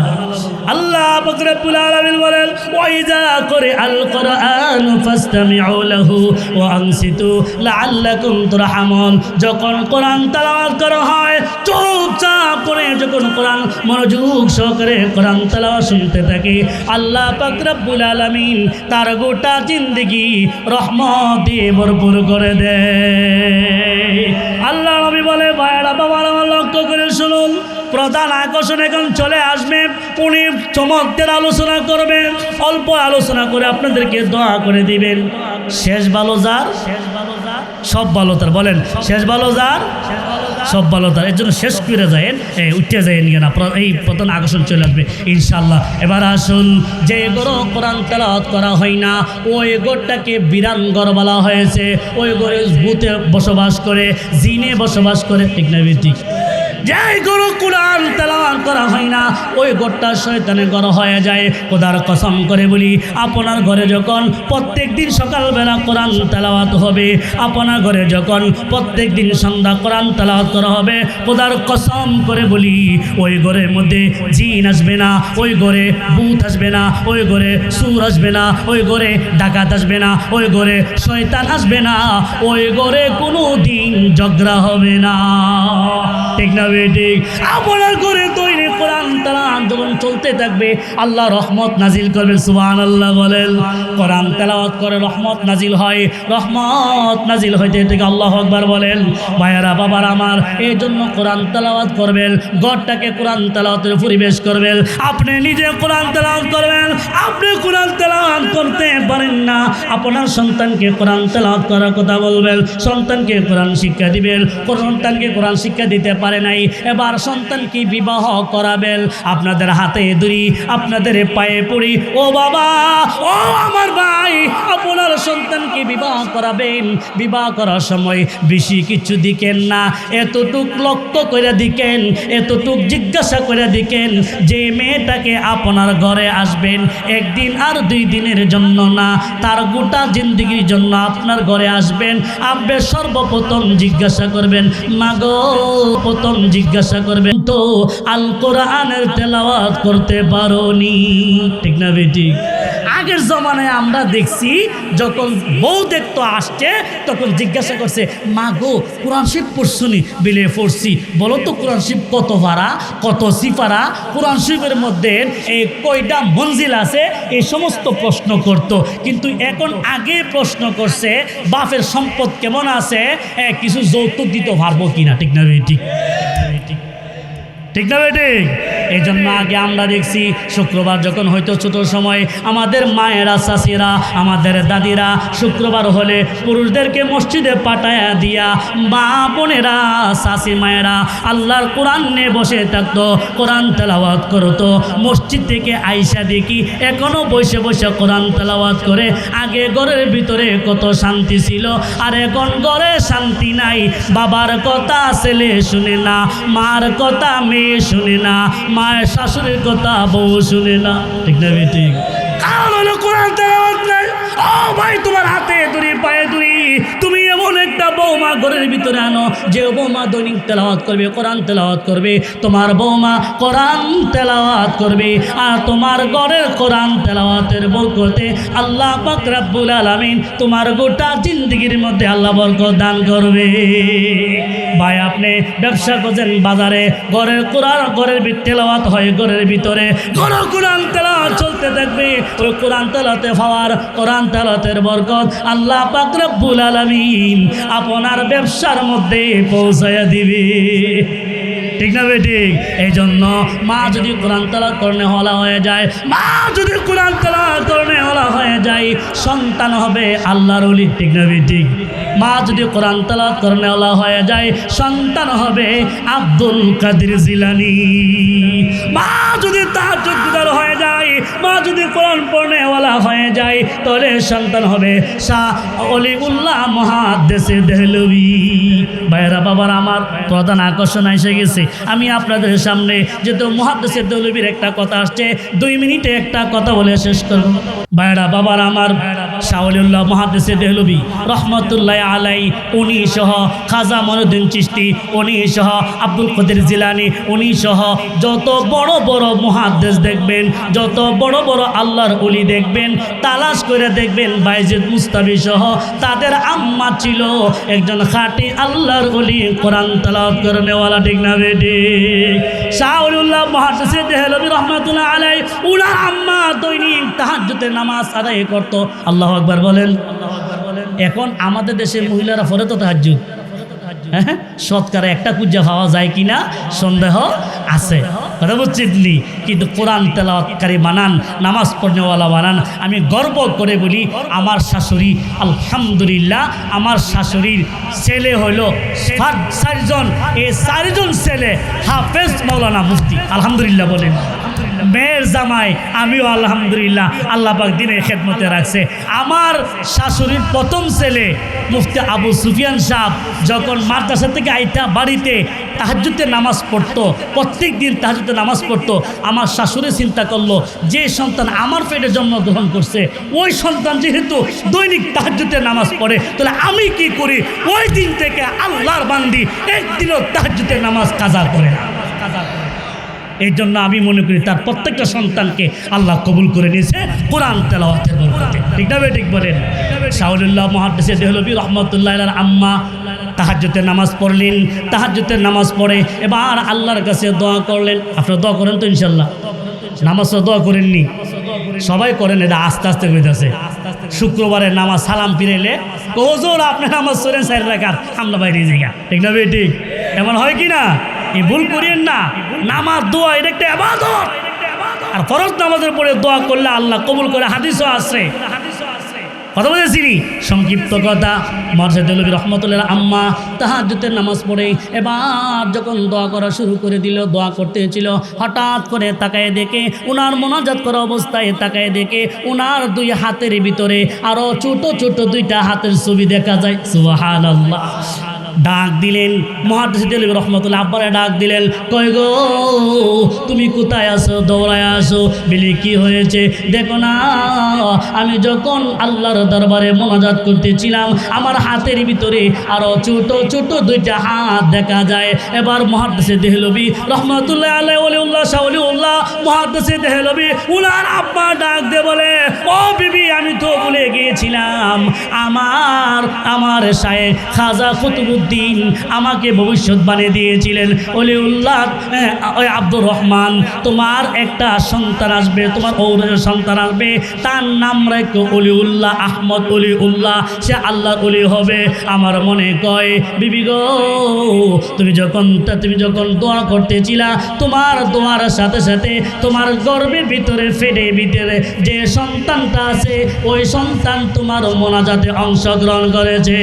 আল্লাহ পাক রব্বুল আলামিন বলেন ওয়াইজা করে আল কোরআন ফাসতামিউ লাহু ওয়া আনসিতু লাআল্লাকুম তুরহামুন। যখন কোরআন তেলাওয়াত করা হয় চুপচাপ করে, যখন কোরআন মনোযোগ সহকারে কোরআন তেলাওয়াত শুনতে থাকে, আল্লাহ পাক রব্বুল আলামিন তার গোটা জিন্দেগি রহমত দিয়ে ভরপুর করে দেয়। আল্লাহ নবী বলে ভাইরা বাবার আমার লক্ষ্য করে শুনুন, প্রধান আকর্ষণ এখন চলে আসবে। উনি চমৎকার আলোচনা করবেন, অল্প আলোচনা করে আপনাদেরকে দোয়া করে দিবেন। শেষ ভালো যার, সব ভালো তার। বলেন শেষ ভালো যার, সব ভালো তার। এর জন্য শেষ করে যায়েন, উঠতে যায়েন না, এই প্রধান আকর্ষণ চলে আসবে ইনশাল্লাহ। এবার আসুন, যে ঘরে কোরআন তেলাওয়াত করা হয় না ওই ঘরটাকে বিরান ঘর বলা হয়েছে। ওই ঘরে ভূতে বসবাস করে, জিনে বসবাস করে, ঠিক না ঠিক? যেই গরু কোরআন তেলাওয়াত করা হয় না ওই ঘরটা শয়তানের ঘর হয়ে যায়। খোদার কসম করে বলি, আপনার ঘরে যখন প্রত্যেক দিন সকালবেলা কোরআন তেলাওয়াত হবে, আপনার ঘরে যখন প্রত্যেক দিন সন্ধ্যা কোরআন তেলাওয়াত করা হবে, খোদার কসম করে বলি ওই ঘরের মধ্যে জিন আসবে না, ওই ঘরে ভূত আসবে না, ওই ঘরে সুর আসবে না, ওই ঘরে ডাকাত আসবে না, ওই ঘরে শয়তান আসবে না, ওই ঘরে কোনো দিন ঝগড়া হবে না। ঠিক না বেঠিক? আপনার ঘরে তৈরি কোরআন কোরআন তেলাওয়াত যখন চলতে থাকবে আল্লাহ রহমত নাজিল করবে। সুবহানাল্লাহ বলেন। কোরআন তেলাওয়াত করে রহমত নাজিল হয়, রহমত নাজিল হইতে থেকে আল্লাহু আকবার বলেন। ভাইয়েরা বাবার আমার, এই জন্য কোরআন তেলাওয়াত করবেন, ঘরটাকে কোরআন তেলাওয়াতের পরিবেশ করবেন। আপনি নিজে কোরআন তেলাওয়াত করবেন, আপনি কোরআন তেলাওয়াত করতে পারেন না, আপনার সন্তানকে কোরআন তেলাওয়াত করার কথা বলবেন, সন্তানকে কোরআন শিক্ষা দিবেন, সন্তানকে কোরআন শিক্ষা দিতে পারে নাই, এবার সন্তানকে বিবাহ করাবেন, আপনাদের হাতে ধরি, আপনাদের পায়ে পড়ি, ও বাবা, ও আমার ভাই, আপনার সন্তানকে বিবাহ করাবেন, বিবাহ করার সময় বেশি কিছু দিকেন না, এতটুক লক্ষ্য করে দিকেন, এতটুক জিজ্ঞাসা করে দিকেন যে মেয়েটাকে আপনার ঘরে আসবেন একদিন আর 2 দিনের জন্য না, তার গোটা জিন্দগির জন্য আপনার ঘরে আসবেন, আপনি সর্বপ্রথম জিজ্ঞাসা করবেন, মাগো, প্রথম জিজ্ঞাসা করবেন তো আল কোরআনের তেলাওয়াত করতে পারোনি? ঠিক না বেটি? আগের জমানায় আমরা দেখছি যখন বউ দেখতো আসছে তখন জিজ্ঞাসা করছে, মা গো কোরআন শরীফ পড়ছুনি? বিলে পড়ছি। বলো তো কোরআন শরীফ কত পারা, কত সিপারা, কোরআন শরীফের মধ্যে এই কয়টা মঞ্জিল আছে, এই সমস্ত প্রশ্ন করত। কিন্তু এখন আগে প্রশ্ন করছে বাপের সম্পদ কেমন আছে, কিছু যৌতুক দিতে পারবো কিনা? ঠিক না বেটি? ঠিক না বেটি? এই জন্য আগে আমরা দেখছি শুক্রবার যখন হয়তো ছোট সময় আমাদের মায়েরা, চাষিরা, আমাদের দাদিরা শুক্রবার হলে পুরুষদেরকে মসজিদে পাঠায়া দিয়া মা বোনেরা, চাষি মায়েরা আল্লাহর কোরআন নিয়ে বসে থাকতো, কোরআন তেলাওয়াত করতো। মসজিদ থেকে আইসা দেখি এখনও বসে বসে কোরআন তেলাওয়াত করে। আগে ঘরের ভিতরে কত শান্তি ছিল, আর এখন ঘরে শান্তি নাই। বাবার কথা ছেলে শুনে না, মার কথা মেয়ে শুনে না, মায়ের শাশুড়ির কথা বউ শুনে না। ঠিক না বেটি? কারণ হলো কোরআন তেলাওয়াত নাই। ও ভাই, তোমার হাতে ধরি, পায়ে ধরি, তুমি এমন একটা বৌমা ঘরের ভিতরে আনো যে বৌমা দৈনিক তেলাওয়াত করবে, কোরআন তেলাওয়াত করবে। তোমার বৌমা কোরআন তেলাওয়াত করবে, আর তোমার ঘরের কোরআন তেলাওয়াতের বরকতে আল্লাহ পাক রব্বুল আলামিন তোমার গোটা জিন্দগির মধ্যে আল্লাহ বরকত দান করবে। ভাই, আপনি ব্যবসা করছেন বাজারে, ঘরের কোরআন, ঘরের তেলাওয়াত হয় ঘরের ভিতরে, ঘর কোরআন তেলাওয়াত চলতে থাকবে। ওই কোরআন তেলাওয়াতে পাওয়ার, কোরআন তেলাওয়াতের বরকত আল্লাহ পাক রব্বুল আলামিন আপনার ব্যবসার মধ্যে পৌঁছায়া দিবে। ঠিক না বেটি? এই জন্য মা যদি কোরআন তেলাওয়াত করনে হলা হয়ে যায়, মা যদি কোরআন তেলাওয়াত করনে হলা হয়ে যায়, সন্তান হবে আল্লাহর ওলি। ঠিক না বেটি? মা যদি কোরআন তেলাওয়াত করনে হলা হয়ে যায়, সন্তান হবে আব্দুল কাদের জিলানী। মা যদি তাহাজ্জুদ গুজার হয়ে যায়, মা যদি কোরআন পড়নে ওয়ালা হয়ে যায়, তাহলে সন্তান হবে শাহ অলিউল্লাহ মুহাদ্দিসে দেহলভী। ভাইরা বাবার আমার, প্রধান আকর্ষণ এসে গেছে। আমি আপনাদের সামনে যেহেতু মুহাদ্দিসে দেহলভীর একটা কথা আসছে, 2 মিনিটে একটা কথা বলে শেষ করব। ভাইরা বাবার আমার, শাহ অলিউল্লাহ মুহাদ্দিসে দেহলভী রহমতুল্লাহ আলাই, উনি সহ খাজা মঈনুদ্দিন চিশতি, উনি সহ আব্দুল কাদের জিলানী, উনি সহ যত বড় বড় মুহাদ্দিস দেখবেন, যত বড় বড় আল্লাহর ওলি দেখবেন, তালাশ করে দেখবেন বাইজিদ মুস্তাফি সহ তাদের আম্মা ছিল একজন খাঁটি আল্লাহর ওলি, কোরআন তেলাওয়াত করেনেওয়ালা। ঠিক না বেটি? শাহ অলিউল্লাহ মুহাদ্দিস দেহলভী রহমাতুল্লাহ আলাই, উনার আম্মা দৈনিক তাহাজ্জুদের নামাজ আদায় করত। আল্লাহু আকবার বলেন। এখন আমাদের দেশের মহিলারা পড়ে তো তাহাজ্জুদ, হ্যাঁ, শতকরা একটা কুজ্জা পাওয়া যায় কিনা সন্দেহ আছে, কথা বুঝছেননি? কিন্তু কোরআন তেলাওয়াতকারী বানান, নামাজ পড়নেওয়ালা বানান। আমি গর্ব করে বলি, আমার শাশুড়ি, আলহামদুলিল্লাহ, আমার শাশুড়ির ছেলে হইল 4জন। এই 4জন ছেলে হাফেজ, মাওলানা, মুফতি। আলহামদুলিল্লাহ বলেন। মেয়ের জামাই আমিও আলহামদুলিল্লাহ, আল্লাহ পাক দিনের খেদমতে রাখছে। আমার শাশুড়ির প্রথম ছেলে মুফতি আবু সুফিয়ান সাহেব যখন মাদ্রাসা থেকে আইতা বাড়িতে তাহাজ্জুদের নামাজ পড়তো, প্রত্যেক দিন তাহাজ্জুদের নামাজ পড়তো, আমার শাশুড়ি চিন্তা করলো যে সন্তান আমার পেটে জন্মগ্রহণ করছে, ওই সন্তান যেহেতু দৈনিক তাহাজ্জুদের নামাজ পড়ে, তাহলে আমি কি করি? ওই দিন থেকে আল্লাহর বান্দি একদিনও তাহাজ্জুদের নামাজ কাজা করে না। এই জন্য আমি মনে করি তার প্রত্যেকটা সন্তানকে আল্লাহ কবুল করে নিয়েছে কোরআন তেলাওয়াতের বরকতে। ঠিক না? ঠিক বলেন। শাহ অলিউল্লাহ মুহাদ্দিস দেহলভী রহমতুল্লাহ আলাইহির আম্মা তাহাজ্জুদের নামাজ পড়লেন, তাহাজ্জুদের নামাজ পড়ে এবার আল্লাহর কাছে দোয়া করলেন। আপনারা দোয়া করেন তো ইনশাল্লাহ? নামাজ তো দোয়া করেননি, সবাই করেন, এটা আস্তে আস্তে হইতেছে। শুক্রবারের নামাজ সালাম ফিরেলে হুজুর আপনি নামাজ পড়েন 4 রাকাত, আমরা বাইরে যাই, ঠিক না ভাই? ঠিক এমন হয় কি না? এই ভুল করিয়েন না। নামাজ দোয়া এটা একটা ইবাদত, আর ফরজ নামাজের পরে দোয়া করলে আল্লাহ কবুল করে, হাদিসও আছে। কথা বলেছি। সংক্ষিপ্ত কথা, মরশেদুল নবী রহমতুল্লাহ আম্মা তাহাজ্জুদের নামাজ পড়ে এবার যখন দোয়া করা শুরু করে দিল, দোয়া করতেছিল, হঠাৎ করে তাকায় দেখে উনার মোনাজাত করা অবস্থায় তাকায় দেখে উনার 2 হাতের ভিতরে আরো ছোট ছোট 2টা হাতের ছবি দেখা যায়। সুবহানাল্লাহ। ডাক দিলেন মুহাদ্দিস রহমতুল্লাহ আব্বারে, ডাক দিলেন, কই গো তুমি কোথায় আছো? দৌড়ায় আসো। বলি কি হয়েছে? দেখো না, আমি যখন আল্লাহর দরবারে মোনাজাত করতেছিলাম আমার হাতের ভিতরে আরো ছোট ছোট 2টা হাত দেখা যায়। এবার মুহাদ্দিস দেহলভী রহমতুল্লাহ আলাইহি ওলিউল্লাহ শাহ ওলিউল্লাহ মুহাদ্দিস দেহলভী উনার আব্বা ডাক দিয়ে বলে, ও বিবি আমি তো ভুলে গিয়েছিলাম, আমার শায়েখ খাজা কুতুবউদ্দিন আমাকে ভবিষ্যৎবাণী দিয়েছিলেন, ওলিউল্লাহ আব্দুর রহমান তোমার একটা সন্তান আসবে, তোমার ঔরসের সন্তান আসবে, তার নাম রাখো ওলিউল্লাহ আহমদ ওলিউল্লাহ, সে আল্লাহর ওলি হবে। আমার মনে কয় বিবি গো তুমি যখন দোয়া করতেছিলা, তোমার দোয়ার সাথে সাথে তোমার গর্ভের ভিতরে ফেটে ভিতরে যে সন্তানটা আছে ওই সন্তান তোমার মোনাজাতে অংশগ্রহণ করেছে।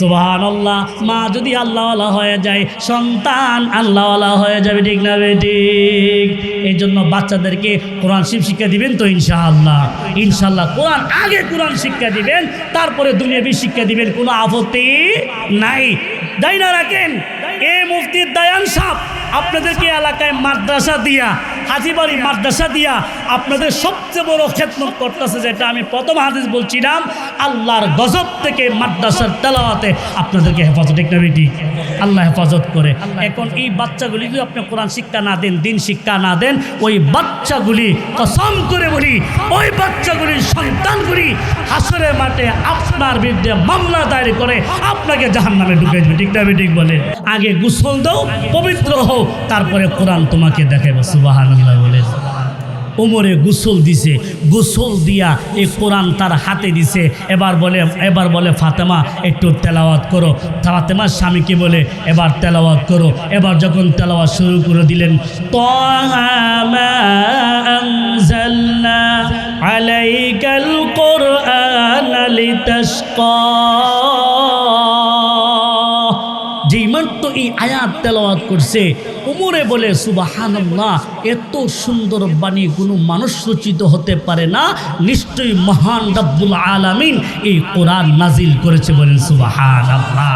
সুবহানাল্লাহ। মা যদি আল্লাহওয়ালা হয়ে যায়, সন্তান আল্লাহওয়ালা হয়ে যাবে, ঠিক না ঠিক? এই জন্য বাচ্চাদেরকে কোরআন শিক্ষা দিবেন তো ইনশাআল্লাহ। ইনশাআল্লাহ কোরআন আগে কোরআন শিক্ষা দিবেন, তারপরে দুনিয়াবি শিক্ষা দিবেন, কোনো আপত্তি নাই। তাই না? রাখেন এ মুফতি দায়ান সাহেব আপনাদেরকে এলাকায় মাদ্রাসা দিয়া, হাজিবাড়ি মাদ্রাসা দিয়া আপনাদের সবচেয়ে বড় খেদমত করতেছে, যেটা আমি প্রথম হাদিস বলছিলাম, আল্লাহর গজব থেকে মাদ্রাসার তেলাওয়াতে আপনাদেরকে হেফাজত, ঠিক না বেটি? আল্লাহ হেফাজত করে। এখন এই বাচ্চাগুলি যদি আপনি কোরআন শিক্ষা না দেন, দিন শিক্ষা না দেন, ওই বাচ্চাগুলি কসম করে বলি, ওই বাচ্চাগুলির সন্তানগুলি হাসরের মাঠে আপনার বিরুদ্ধে মামলা দায়ের করে আপনাকে জাহান্নামে ঢুকে দেবে, ঠিক না বেটি? বলে আগে গোসল দাও, পবিত্র হও, তারপরে কোরআন তোমাকে দেখাবে। সুবহানাল্লাহ বলে ওমরে গোসল দিছে, গোসল দিয়া এই কোরআন তার হাতে দিছে। এবার বলে ফাতেমা একটু তেলাওয়াত করো। ফাতেমার স্বামীকে বলে এবার তেলাওয়াত করো। এবার যখন তেলাওয়াত শুরু করে দিলেন, তাহা মা আনজালনা আলাইকাল কুরআন লিতাশকা, যেই মাত্র এই আয়াত তেলাওয়াত করছে ওমরে বলে সুবহানাল্লাহ, এত সুন্দর বাণী কোনো মানুষ রচিত হতে পারে না, নিশ্চয়ই মহান রব্বুল আলামিন এই কোরআন নাজিল করেছে, বলেন সুবহানাল্লাহ।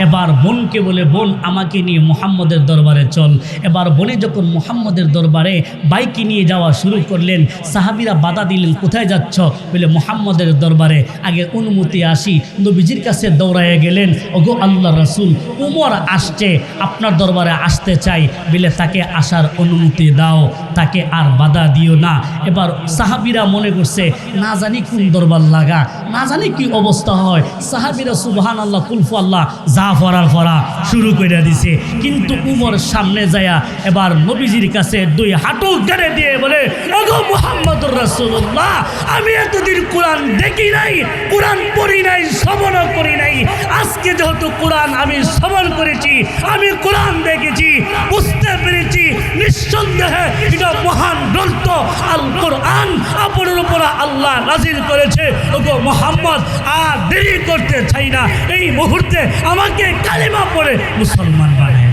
এবার বোনকে বলে, বোন আমাকে নিয়ে মুহাম্মদের দরবারে চল। এবার বোনে যখন মুহাম্মদের দরবারে বাইকে নিয়ে যাওয়া শুরু করলেন, সাহাবীরা বাধা দিলেন, কোথায় যাচ্ছ? বলে মুহাম্মদের দরবারে, আগে অনুমতি আসি। নবীজির কাছে দৌড়াইয়া গেলেন, ওগো আল্লাহ রাসূল, উমর আসছে, আপনার দরবারে আসতে চাই, বলে তাকে আসার অনুমতি দাও, তাকে আর বাধা দিও না। এবার সাহাবীরা মনে করছে না জানি কোন দরবার লাগা, না জানি কি অবস্থা হয়। সাহাবীরা সুবহানাল্লাহ কুলফু আল্লাহ যা ফরা শুরু করে দিছে। কিন্তু উমর সামনে যায়া এবার নবীজির কাছে 2 হাঁটু গেড়ে দিয়ে বলে, ওগো মুহাম্মদুর রাসূলুল্লাহ, আমি এতদিন কোরআন দেখি নাই, কোরআন পড়ি নাই, শ্রবণও করি নাই, আজকে যেহেতু কোরআন আমি শ্রবণ করেছি, আমি কোরআন দেখেছি, বুঝতে পেরেছি নিঃসন্দেহে এটা মহান গ্রন্থ আল কোরআন আপনার উপর আল্লাহ নাজিল করেছে। ওগো মুহাম্মদ, আর দেরি করতে চাই না, এই মুহূর্তে আমাকে কালিমা পড়ে মুসলমান বানায়।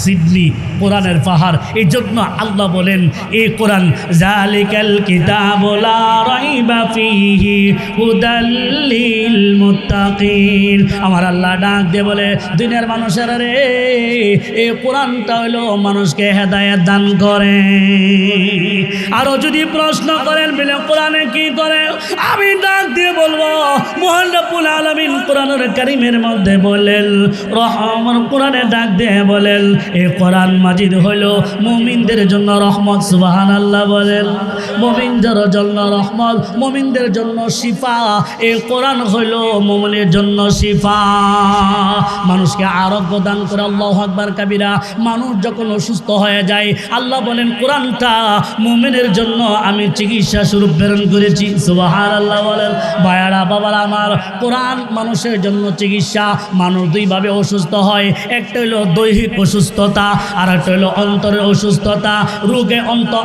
সিডনি কোরআনের পাহাড়। এই জন্য আল্লাহ বলেন এই কোরআন, জালিকাল কিতাবু লা রাইবা ফীহি হুদাল লিল মুত্তাকিন। আমার আল্লাহ ডাক দিয়ে বলে, দুনিয়ার মানুষেরা রে, এই কোরআনটা হলো মানুষকে হেদায়েত দান করে। আরো যদি প্রশ্ন করেন বলে কোরআনে কি করে, আমি ডাক দিয়ে বলবো, মহান রব্বুল আলামিন কোরআনের কারীমের মধ্যে বলেন, রহমান কোরআনে ডাক দিয়ে বলেন, এই কোরআন মাজিদ হলো মুমিনদের জন্য রহমত। সুবহানাল্লাহ বলেন। মুমিনদের জন্য রহমত, মুমিনদের জন্য শিফা। এই কোরআন হলো মুমিনের জন্য শিফা। মানুষকে আরোগ্য দান করে, আল্লাহু আকবার কাবীরা। মানুষ যখন অসুস্থ হয়ে যায়, আল্লাহ বলেন কোরআনটা মুমিনের জন্য আমি চিকিৎসা স্বরূপ প্রেরণ করেছি। সুবহানাল্লাহ বলেন। ভাইয়ারা বাবারা আমার, কোরআন মানুষের জন্য চিকিৎসা। মানুষ দুইভাবে অসুস্থ হয়, একটা হলো দৈহিক অসুস্থতা, আর একটা হলো অন্তরের অসুস্থতা। রোগে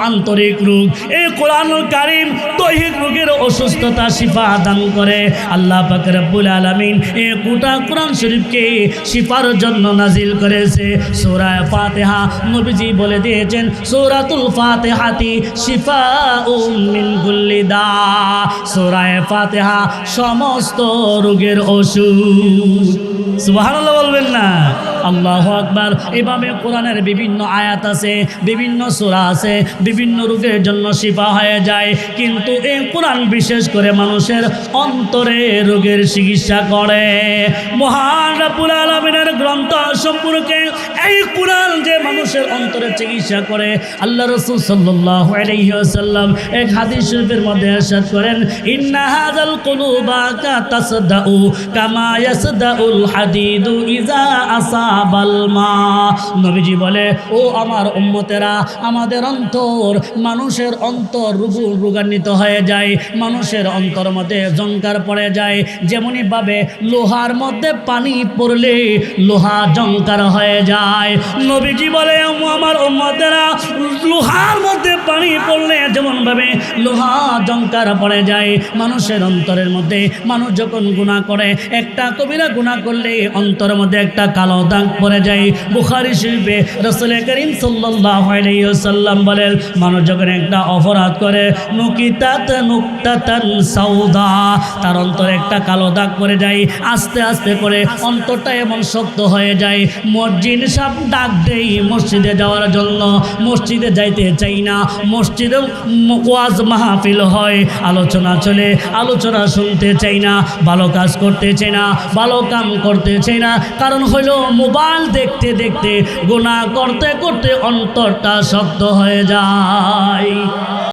আন্তরিক রোগ। এই কোরআনুল কারীম দৈহিক রোগের অসুস্থতা শিফা দান করে। আল্লাহ পাক রব্বুল আলামিন এই গোটা কোরআন শরীফকে শিফার জন্য নাজিল করেছে। সূরা ফাতিহা নবীজি বলে দিয়েছেন, সূরাতুল ফাতিহাতি শিফাউম মিন কুল্লি দা। সূরা ফাতিহা সমস্ত রোগের ওষুধ। সুবহানাল্লাহ বলবেন না? আল্লাহু আকবার। এভাবে কোরআনের বিভিন্ন আয়াত আছে, বিভিন্ন সূরা আছে, বিভিন্ন রোগের জন্য শিফা হয়ে যায়। কিন্তু এই কোরআন বিশেষ করে মানুষের অন্তরে রোগের চিকিৎসা করে। মহান রব্বুল আলামিনের গ্রন্থ সম্পর্কে এই কোরআন যে মানুষের অন্তরে চিকিৎসা করে, আল্লাহ রাসূল সাল্লাল্লাহু আলাইহি ওয়াসাল্লাম এক হাদিস শরীফের মধ্যে ইরশাদ করেন, ইন্না হাযাল কুলুবা তাসদাউ কামা ইয়াসদাউল হাদিদু ইযা আসাবাল মা। নবীজি বলে, ও আমার উম্মতেরা, আমাদের অন্তর, মানুষের অন্তর রোগান্বিত হয়ে যায়, মানুষের অন্তর মধ্যে জংকার পড়ে যায়। যেমনই ভাবে লোহার মধ্যে পানি পড়লে লোহা জংকার হয়ে যায়। নবীজি বলে, আমার উম্মতেরা, লোহার মধ্যে পানি পড়লে যেমন ভাবে লোহা জংকার পড়ে যায়, মানুষের অন্তরের মধ্যে মানুষ যখন গুনাহ করে, একটা কবিরা গুনাহ করলে অন্তরের মধ্যে একটা কালো দাগ পড়ে যায়। বুখারী শরীফে রাসূল করিম সাল্লাল্লাহু আলাইহি ওয়াসাল্লাম বলেন, মানুষ যখন একটা অপরাধ করে, নুকতাতান সাউদা, তার অন্তরে একটা কালো দাগ পড়ে যায়। আস্তে আস্তে করে অন্তরটা এমন শক্ত হয়ে যায়, মসজিদ সব ডাক দেই মসজিদে যাওয়ার জন্য, মসজিদে যাইতে চাই না। মসজিদে ওয়াজ মাহফিল হয়, আলোচনা চলে, আলোচনা শুনতে চাই না, ভালো কাজ করতে চাই না, ভালো কাম করতে চাই না। কারণ হলো মোবাইল দেখতে দেখতে গুনাহ করতে করতে অন্তরটা শক্ত হয়ে যায়।